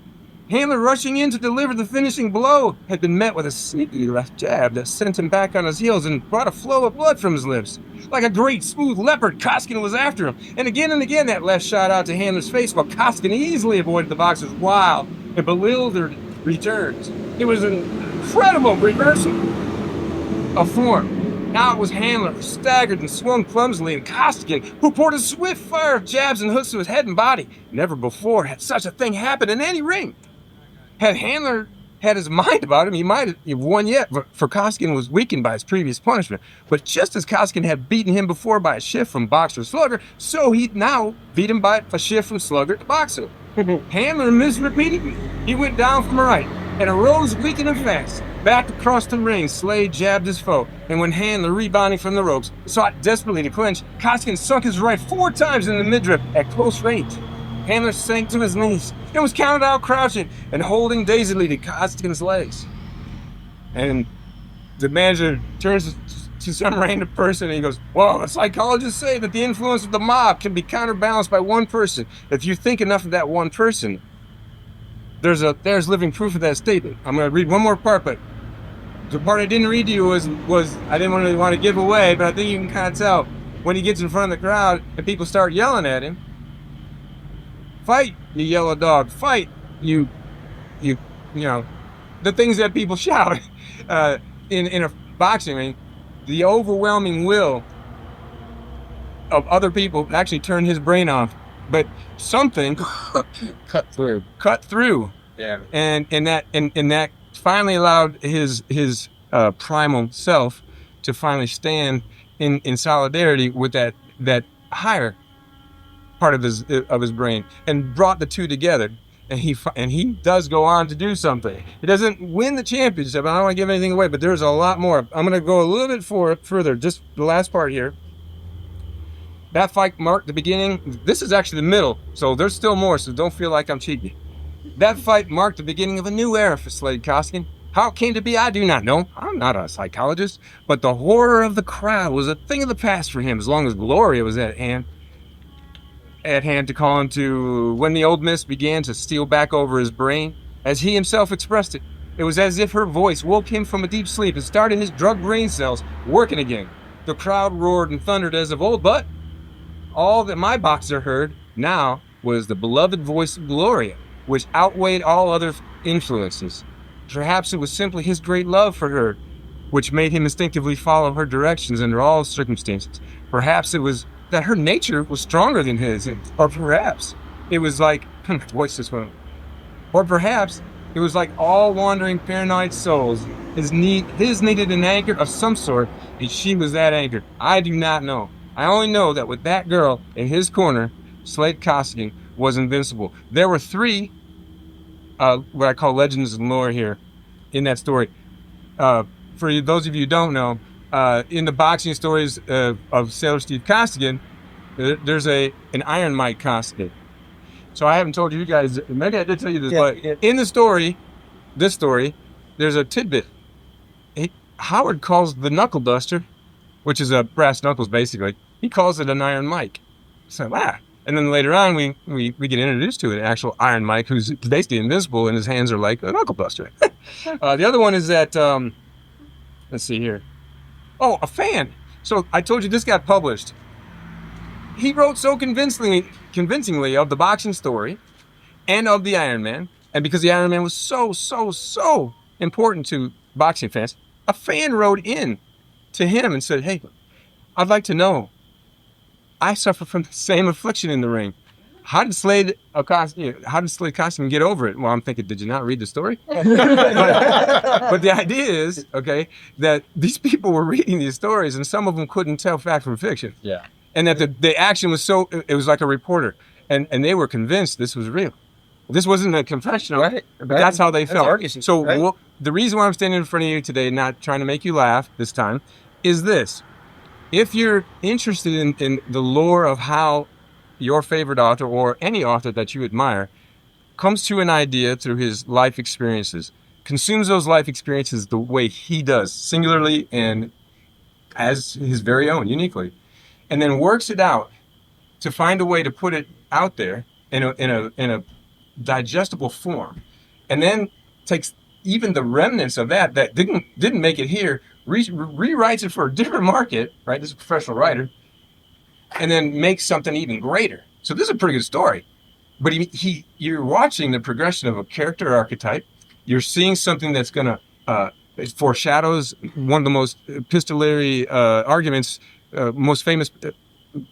Handler, rushing in to deliver the finishing blow, had been met with a sneaky left jab that sent him back on his heels and brought a flow of blood from his lips. Like a great smooth leopard, Costigan was after him, and again that left shot out to Handler's face, while Costigan easily avoided the boxer's wild and bewildered returns. It was an incredible reversal of form. Now it was Handler who staggered and swung clumsily, and Costigan, who poured a swift fire of jabs and hooks to his head and body. Never before had such a thing happened in any ring. Had Handler had his mind about him, he might have won yet, for Costigan was weakened by his previous punishment. But just as Costigan had beaten him before by a shift from boxer to slugger, so he now beat him by a shift from slugger to boxer. Handler missed repeatedly. He went down from the right and arose weakened and fast. Back across the ring, Slade jabbed his foe, and when Handler, rebounding from the ropes, sought desperately to clinch, Costigan sunk his right 4 times in the midriff at close range. Handler sank to his knees and was counted out crouching and holding dazedly to Costigan's legs. And the manager turns to some random person and he goes, well, the psychologists say that the influence of the mob can be counterbalanced by one person. If you think enough of that one person, there's living proof of that statement. I'm going to read one more part, but the part I didn't read to you was I didn't really want to give away, but I think you can kind of tell when he gets in front of the crowd and people start yelling at him. Fight, you yellow dog! Fight, you know, the things that people shout in a boxing ring. The overwhelming will of other people actually turned his brain off, but something cut through. Yeah, and that finally allowed his primal self to finally stand in solidarity with that higher part of his brain, and brought the two together. And he does go on to do something. He doesn't win the championship. I don't want to give anything away, but there's a lot more. I'm going to go a little bit further. Just the last part here. That fight marked the beginning. This is actually the middle, so there's still more. So don't feel like I'm cheating. That fight marked the beginning of a new era for Slade Costigan. How it came to be, I do not know. I'm not a psychologist, but the horror of the crowd was a thing of the past for him, as long as Gloria was at hand to call him to. When the old mist began to steal back over his brain, as he himself expressed it, it was as if her voice woke him from a deep sleep and started his drugged brain cells working again. The crowd roared and thundered as of old, but all that my boxer heard now was the beloved voice of Gloria, which outweighed all other influences. Perhaps it was simply his great love for her, which made him instinctively follow her directions under all circumstances. Perhaps it was that her nature was stronger than his, or perhaps it was like, voice this one, or perhaps it was like all wandering paranoid souls. His needed an anchor of some sort, and she was that anchor. I do not know. I only know that with that girl in his corner, Slade Costigan was invincible. There were 3, what I call legends and lore here in that story. For those of you who don't know, in the boxing stories of Sailor Steve Costigan, there's an Iron Mike Costigan. So I haven't told you guys, maybe I did tell you this, but in this story, there's a tidbit. Howard calls the Knuckle Duster, which is a brass knuckles basically, he calls it an Iron Mike. So, and then later on we get introduced to an actual Iron Mike who's basically invisible and his hands are like a Knuckle Buster. The other one is that, let's see here. Oh, a fan. So I told you this got published. He wrote so convincingly of the boxing story and of the Iron Man. And because the Iron Man was so important to boxing fans, a fan wrote in to him and said, hey, I'd like to know, I suffer from the same affliction in the ring. How did Slade Costigan get over it? Well, I'm thinking, did you not read the story? but the idea is, okay, that these people were reading these stories and some of them couldn't tell fact from fiction. Yeah. And that the action was it was like a reporter. And they were convinced this was real. This wasn't a confessional. Right. But that's how they felt. So the reason why I'm standing in front of you today, not trying to make you laugh this time, is this. if you're interested in the lore of how your favorite author or any author that you admire comes to an idea through his life experiences, consumes those life experiences the way he does, singularly and as his very own, uniquely, and then works it out to find a way to put it out there in a digestible form, and then takes even the remnants of that didn't make it here, rewrites it for a different market, right? This is a professional writer, and then makes something even greater. So this is a pretty good story. But you're watching the progression of a character archetype. You're seeing something that's gonna it foreshadows one of the most epistolary arguments, most famous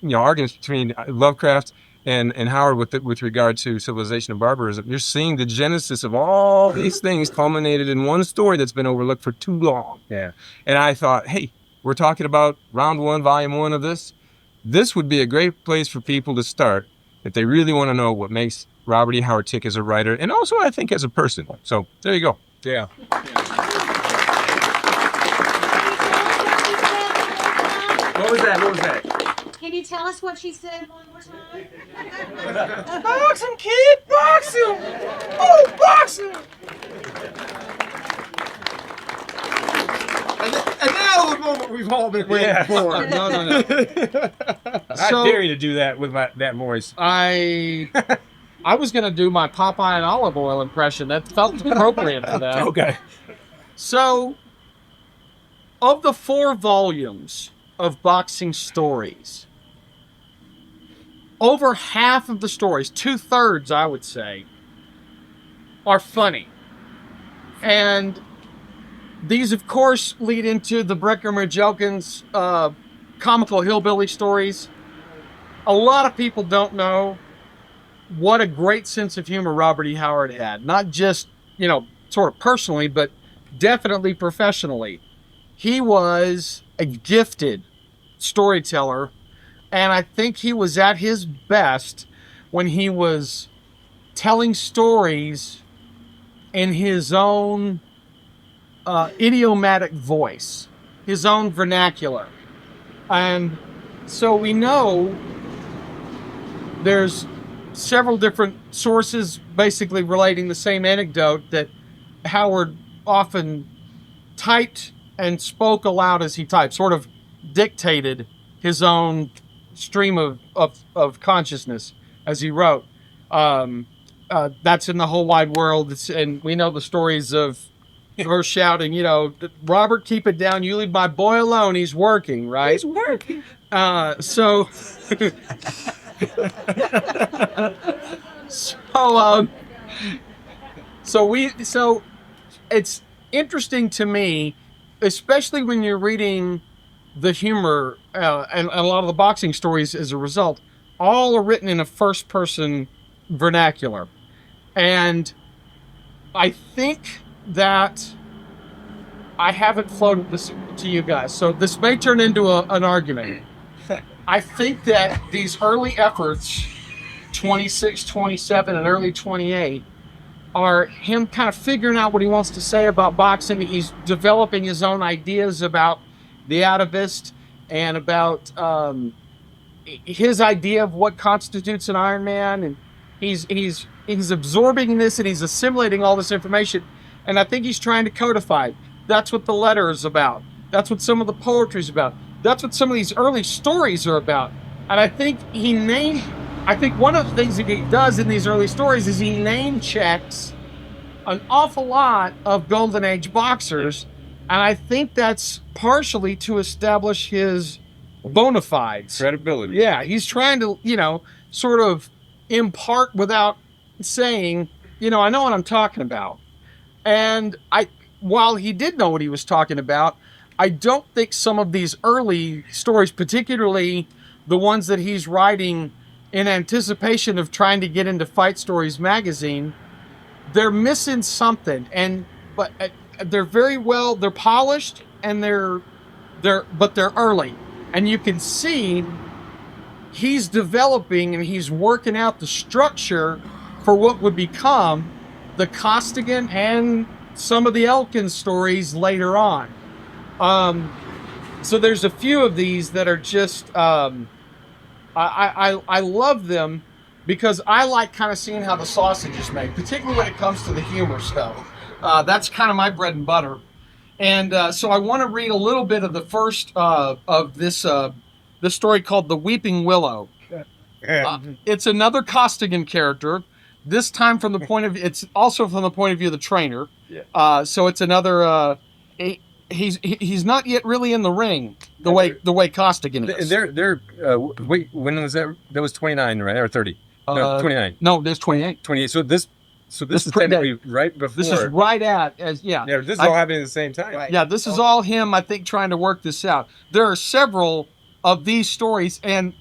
arguments between Lovecraft and Howard with regard to civilization and barbarism. You're seeing the genesis of all these things culminated in one story that's been overlooked for too long. Yeah. And I thought, hey, we're talking about round 1, volume 1 of this. This would be a great place for people to start if they really want to know what makes Robert E. Howard tick as a writer, and also I think as a person. So there you go. Yeah. What was that? Can you tell us what she said one more time? Box him, kid! Box him! Oh, box him! And now the moment we've all been waiting for. No. I dare you to do that with that voice. I was gonna do my Popeye and olive oil impression. That felt appropriate for that. Okay. So, of the 4 volumes of boxing stories, over half of the stories, 2/3, I would say, are funny. And these, of course, lead into the Breckenridge Elkins comical hillbilly stories. A lot of people don't know what a great sense of humor Robert E. Howard had. Not just, sort of personally, but definitely professionally. He was a gifted storyteller, and I think he was at his best when he was telling stories in his own idiomatic voice, his own vernacular. And so we know there's several different sources basically relating the same anecdote, that Howard often typed and spoke aloud as he typed, sort of dictated his own stream of consciousness as he wrote. That's in the whole wide world. And we know the stories of her shouting, Robert, keep it down. You leave my boy alone. He's working, right? He's working. So it's interesting to me, especially when you're reading the humor and a lot of the boxing stories as a result, all are written in a first-person vernacular. And I think that I haven't floated this to you guys, so this may turn into an argument. I think that these early efforts, 26, 27, and early 28, are him kind of figuring out what he wants to say about boxing. He's developing his own ideas about the atavist and about his idea of what constitutes an Iron Man, and he's absorbing this and he's assimilating all this information, and I think he's trying to codify it. That's what the letter is about. That's what some of the poetry is about. That's what some of these early stories are about. And I think one of the things that he does in these early stories is he name checks an awful lot of Golden Age boxers, and I think that's partially to establish his bona fides. Credibility. Yeah, he's trying to, sort of impart without saying, I know what I'm talking about. And while he did know what he was talking about, I don't think some of these early stories, particularly the ones that he's writing in anticipation of trying to get into Fight Stories magazine, they're missing something. But they're they're polished, and they're early. And you can see he's developing and he's working out the structure for what would become the Costigan and some of the Elkins stories later on. So there's a few of these that are just I love them because I like kind of seeing how the sausage is made, particularly when it comes to the humor stuff. That's kind of my bread and butter. And so I want to read a little bit of the first of this story called The Weeping Willow. It's another Costigan character. This time from the point of it's also from the point of view of the trainer. So it's another. He's not yet really in the ring the way Costigan is. Wait, when was that? That was 29, right? Or 30? No, 29. No, there's 28. 28. So this is technically right before. This is right at as yeah. Yeah, this is all happening at the same time. Yeah, this is all him. I think trying to work this out. There are several of these stories, and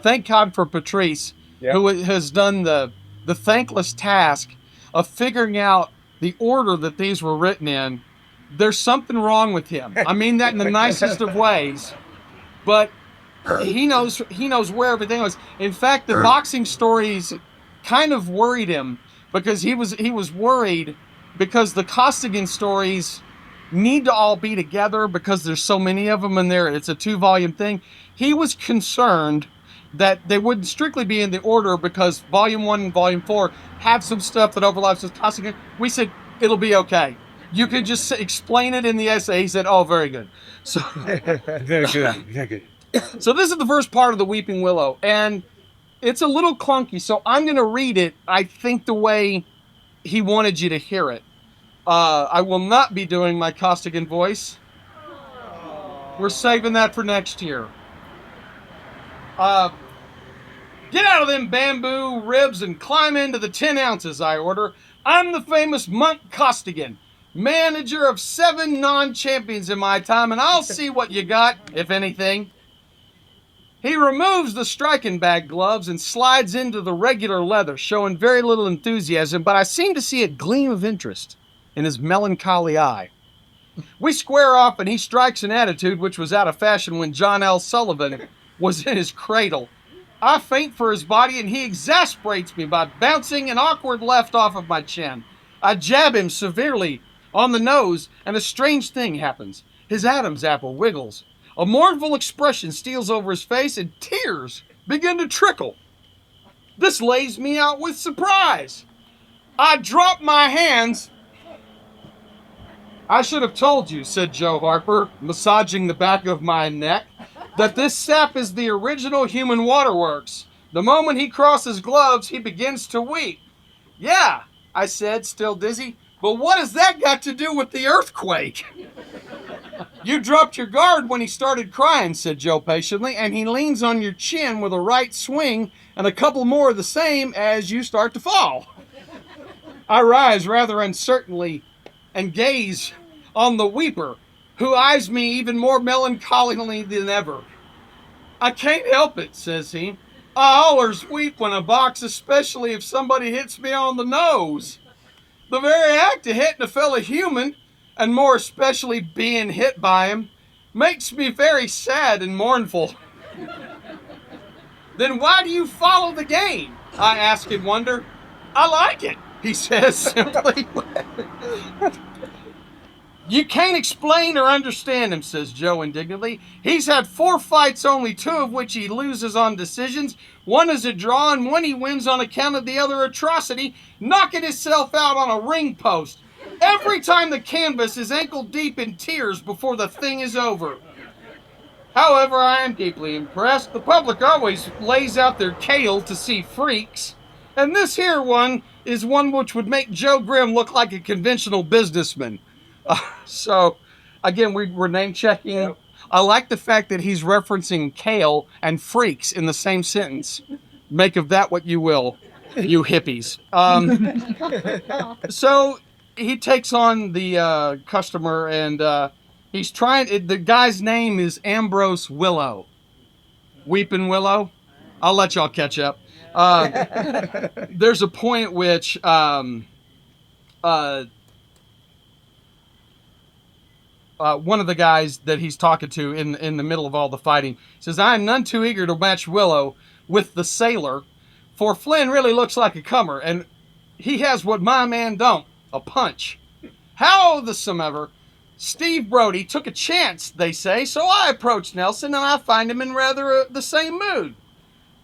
thank God for Patrice, who has done the thankless task of figuring out the order that these were written in. There's something wrong with him. I mean that in the nicest of ways, but he knows where everything was. In fact, the boxing stories kind of worried him because he was worried because the Costigan stories need to all be together because there's so many of them in there. It's a 2-volume thing. He was concerned that they wouldn't strictly be in the order because Volume 1 and Volume 4 have some stuff that overlaps with Costigan. We said, it'll be okay. You could just explain it in the essay. He said, oh, very good. So, Very good. So this is the first part of The Weeping Willow, and it's a little clunky, so I'm going to read it, I think, the way he wanted you to hear it. I will not be doing my Costigan voice. We're saving that for next year. Get out of them bamboo ribs and climb into the 10 ounces, I order. I'm the famous Monk Costigan, manager of 7 non-champions in my time, and I'll see what you got, if anything. He removes the striking bag gloves and slides into the regular leather, showing very little enthusiasm, but I seem to see a gleam of interest in his melancholy eye. We square off and he strikes an attitude which was out of fashion when John L. Sullivan was in his cradle. I faint for his body and he exasperates me by bouncing an awkward left off of my chin. I jab him severely on the nose and a strange thing happens. His Adam's apple wiggles. A mournful expression steals over his face and tears begin to trickle. This lays me out with surprise. I drop my hands. I should have told you, said Joe Harper, massaging the back of my neck, that this sap is the original human waterworks. The moment he crosses gloves, he begins to weep. Yeah, I said, still dizzy, but what has that got to do with the earthquake? You dropped your guard when he started crying, said Joe patiently, and he leans on your chin with a right swing and a couple more of the same as you start to fall. I rise rather uncertainly and gaze on the weeper, who eyes me even more melancholily than ever. I can't help it, says he. I allers weep when I box, especially if somebody hits me on the nose. The very act of hitting a fellow human, and more especially being hit by him, makes me very sad and mournful. Then why do you follow the game? I ask in wonder. I like it, he says simply. You can't explain or understand him, says Joe indignantly. He's had 4 fights, only 2 of which he loses on decisions. One is a draw and one he wins on account of the other atrocity, knocking himself out on a ring post. Every time the canvas is ankle deep in tears before the thing is over. However, I am deeply impressed. The public always lays out their kale to see freaks. And this here one is one which would make Joe Grimm look like a conventional businessman. So, again, we're name checking. Yep. I like the fact that he's referencing kale and freaks in the same sentence. Make of that what you will, you hippies. So he takes on the customer and he's trying. The guy's name is Ambrose Willow. Weeping Willow. I'll let y'all catch up. There's a point at which one of the guys that he's talking to in the middle of all the fighting says, I am none too eager to match Willow with the sailor, for Flynn really looks like a comer, and he has what my man don't, a punch. Howesomever, Steve Brody took a chance, they say, so I approached Nelson and I find him in rather the same mood.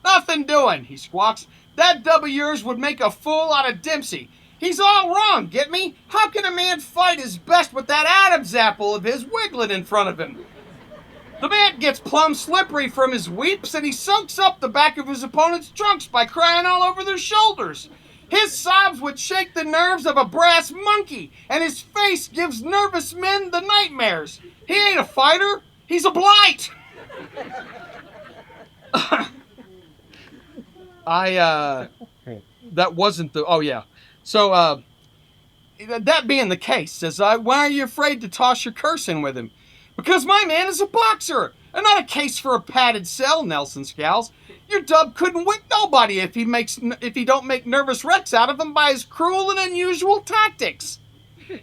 Nothing doing, he squawks. That dub of yours would make a fool out of Dempsey. He's all wrong, get me? How can a man fight his best with that Adam's apple of his wiggling in front of him? The man gets plumb slippery from his weeps and he soaks up the back of his opponent's trunks by crying all over their shoulders. His sobs would shake the nerves of a brass monkey, and his face gives nervous men the nightmares. He ain't a fighter, he's a blight. That wasn't the, oh yeah. So, that being the case, says I, why are you afraid to toss your curse in with him? Because my man is a boxer, and not a case for a padded cell, Nelson scowls. Your dub couldn't whip nobody if he don't make nervous wrecks out of him by his cruel and unusual tactics.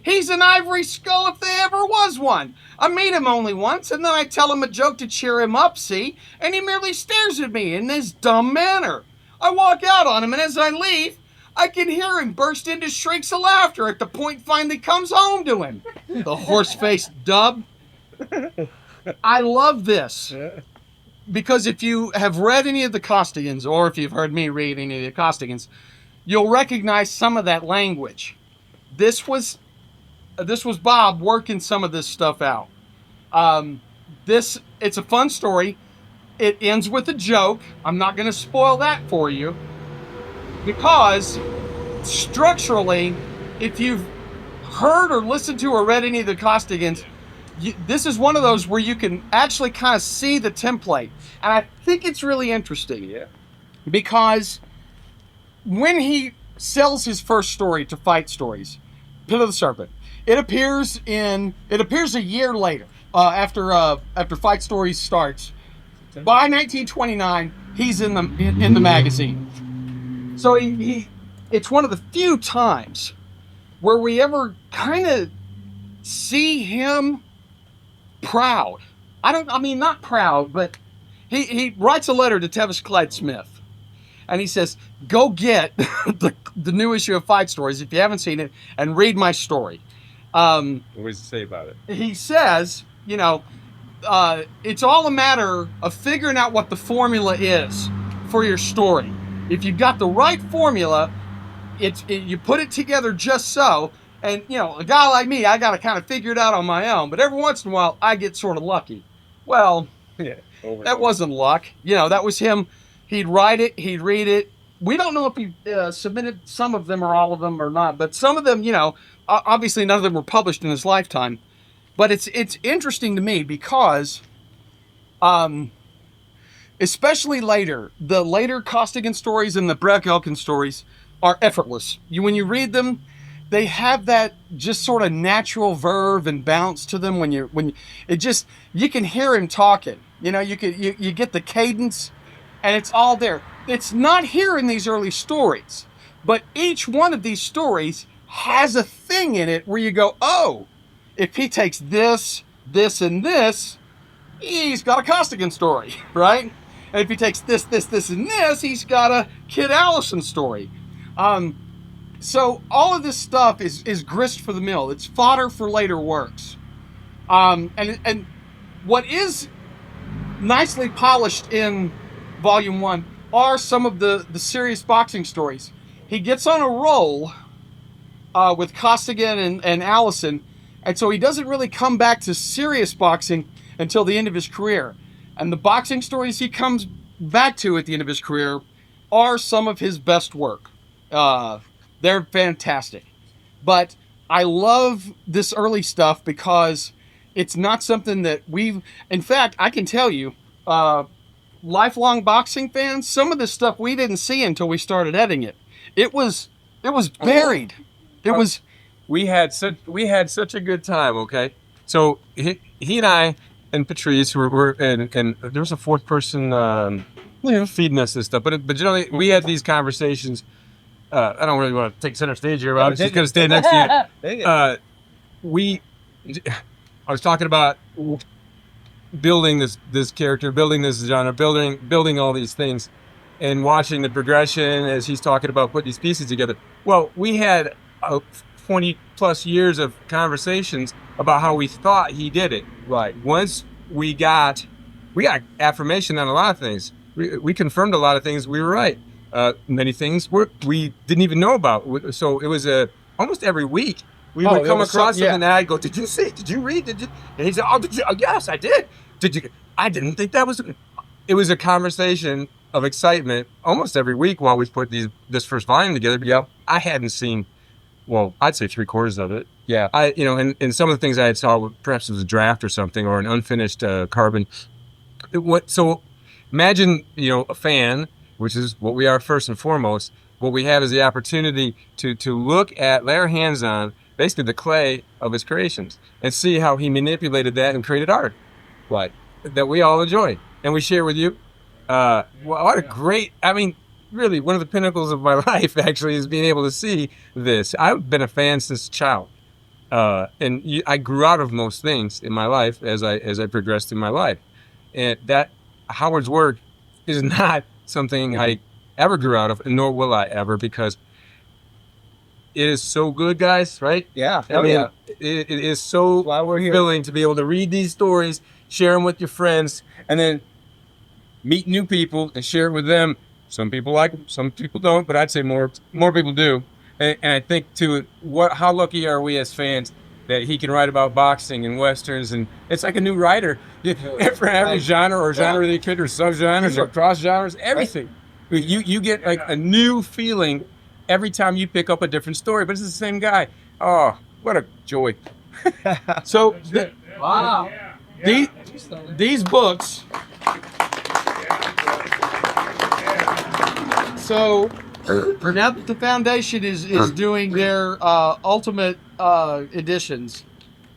He's an ivory skull if there ever was one. I meet him only once, and then I tell him a joke to cheer him up, see? And he merely stares at me in this dumb manner. I walk out on him, and as I leave, I can hear him burst into shrieks of laughter at the point finally comes home to him. The horse-faced dub. I love this. Because if you have read any of the Costigans, or if you've heard me read any of the Costigans, you'll recognize some of that language. This was Bob working some of this stuff out. It's a fun story. It ends with a joke. I'm not going to spoil that for you. Because structurally, if you've heard or listened to or read any of the Costigans, this is one of those where you can actually kind of see the template. And I think it's really interesting. Yeah. Because when he sells his first story to Fight Stories, Pit of the Serpent, it appears a year later, after Fight Stories starts. By 1929, he's in the magazine. So it's one of the few times where we ever kind of see him proud. Not proud, but he writes a letter to Tevis Clyde Smith, and he says, "Go get the new issue of Fight Stories if you haven't seen it, and read my story." What does he say about it? He says, it's all a matter of figuring out what the formula is for your story. If you've got the right formula, you put it together just so. And, a guy like me, I got to kind of figure it out on my own. But every once in a while, I get sort of lucky. Well, that wasn't luck. That was him. He'd write it. He'd read it. We don't know if he submitted some of them or all of them or not. But some of them, obviously none of them were published in his lifetime. But it's interesting to me because, especially the later Costigan stories and the Breck Elkin stories are effortless. When you read them, they have that just sort of natural verve and bounce to them you can hear him talking. You get the cadence, and it's all there. It's not here in these early stories, but each one of these stories has a thing in it where you go, oh, if he takes this, this, and this, he's got a Costigan story, right? And if he takes this, this, this, and this, he's got a Kid Allison story. So all of this stuff is grist for the mill. It's fodder for later works. And what is nicely polished in Volume 1 are some of the serious boxing stories. He gets on a roll with Costigan and Allison, and so he doesn't really come back to serious boxing until the end of his career. And the boxing stories he comes back to at the end of his career are some of his best work. They're fantastic. But I love this early stuff because it's not something that in fact, I can tell you, lifelong boxing fans, some of this stuff we didn't see until we started editing it. It was buried. We had such a good time, okay? So he and I and Patrice were and there was a fourth person feeding us this stuff, but generally we had these conversations. I don't really want to take center stage here, but I'm just going to stay next to you. I was talking about building this character, building this genre, building all these things, and watching the progression as he's talking about putting these pieces together. Well, we had 20 plus years of conversations about how we thought he did it. Right. Once we got affirmation on a lot of things. We confirmed a lot of things. We were right. Many things we didn't even know about. So it was almost every week we would come across something and I'd go, "Did you see? Did you read? Did you?" And he'd say, "Oh, did you? Oh, yes, I did. Did you?" I didn't think that was. It was a conversation of excitement almost every week while we put this first volume together. Yep. I hadn't seen, well, I'd say 3/4 of it. Yeah. And some of the things I had saw, perhaps it was a draft or something, or an unfinished carbon. So imagine, a fan, which is what we are first and foremost. What we have is the opportunity to look at, lay our hands on, basically the clay of his creations, and see how he manipulated that and created art, Right. that we all enjoy and we share with you. What a great, really, one of the pinnacles of my life actually is being able to see this. I've been a fan since a child. And I grew out of most things in my life as I progressed through my life. And that Howard's work is not something I ever grew out of, and nor will I ever, because it is so good, guys, right? Yeah. It is so fulfilling to be able to read these stories, share them with your friends, and then meet new people and share it with them. Some people like them, some people don't, but I'd say more people do. And I think too, how lucky are we as fans that he can write about boxing and westerns, and it's like a new writer for every genre or genre they could, or subgenres or cross genres, everything. You get like a new feeling every time you pick up a different story, but it's the same guy. Oh, what a joy! So, wow, these books. So now that the foundation is doing their ultimate editions,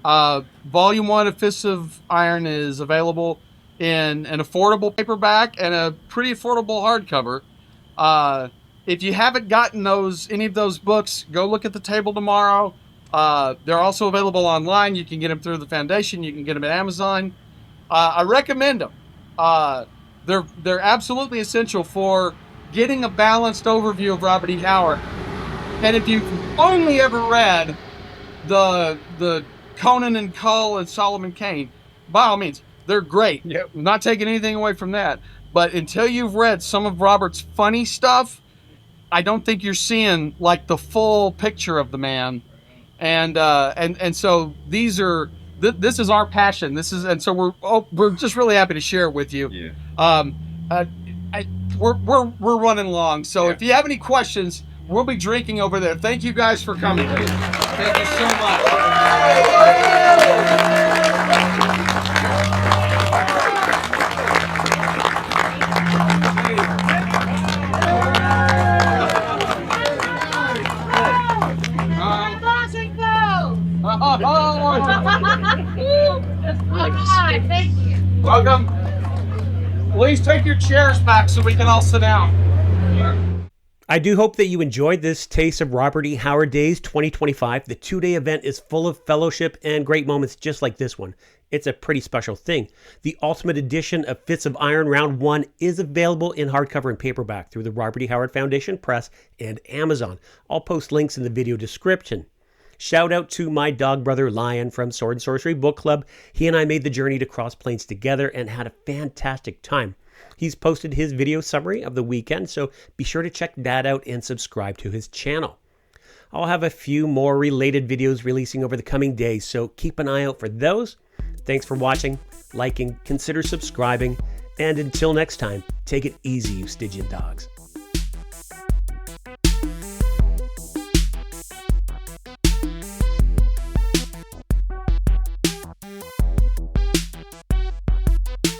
Volume 1 of Fists of Iron is available in an affordable paperback and a pretty affordable hardcover. If you haven't gotten any of those books, go look at the table tomorrow. They're also available online. You can get them through the foundation. You can get them at Amazon. I recommend them. They're absolutely essential for getting a balanced overview of Robert E. Howard. And if you've only ever read the Conan and Kull and Solomon Kane, by all means, they're great. Yep. I'm not taking anything away from that. But until you've read some of Robert's funny stuff, I don't think you're seeing like the full picture of the man. And so these are this is our passion. And so we're just really happy to share it with you. Yeah. We're running long, so if you have any questions, we'll be drinking over there. Thank you guys for coming. Thank you so much. Thank you. Welcome. Please take your chairs back so we can all sit down. I do hope that you enjoyed this taste of Robert E. Howard Days 2025. The 2-day event is full of fellowship and great moments just like this one. It's a pretty special thing. The ultimate edition of Fists of Iron Round 1 is available in hardcover and paperback through the Robert E. Howard Foundation Press and Amazon. I'll post links in the video description. Shout out to my dog brother Lion from Sword and Sorcery Book Club. He and I made the journey to Cross Plains together and had a fantastic time. He's posted his video summary of the weekend, so be sure to check that out and subscribe to his channel. I'll have a few more related videos releasing over the coming days, so keep an eye out for those. Thanks for watching, liking, consider subscribing, and until next time, take it easy, you Stygian dogs.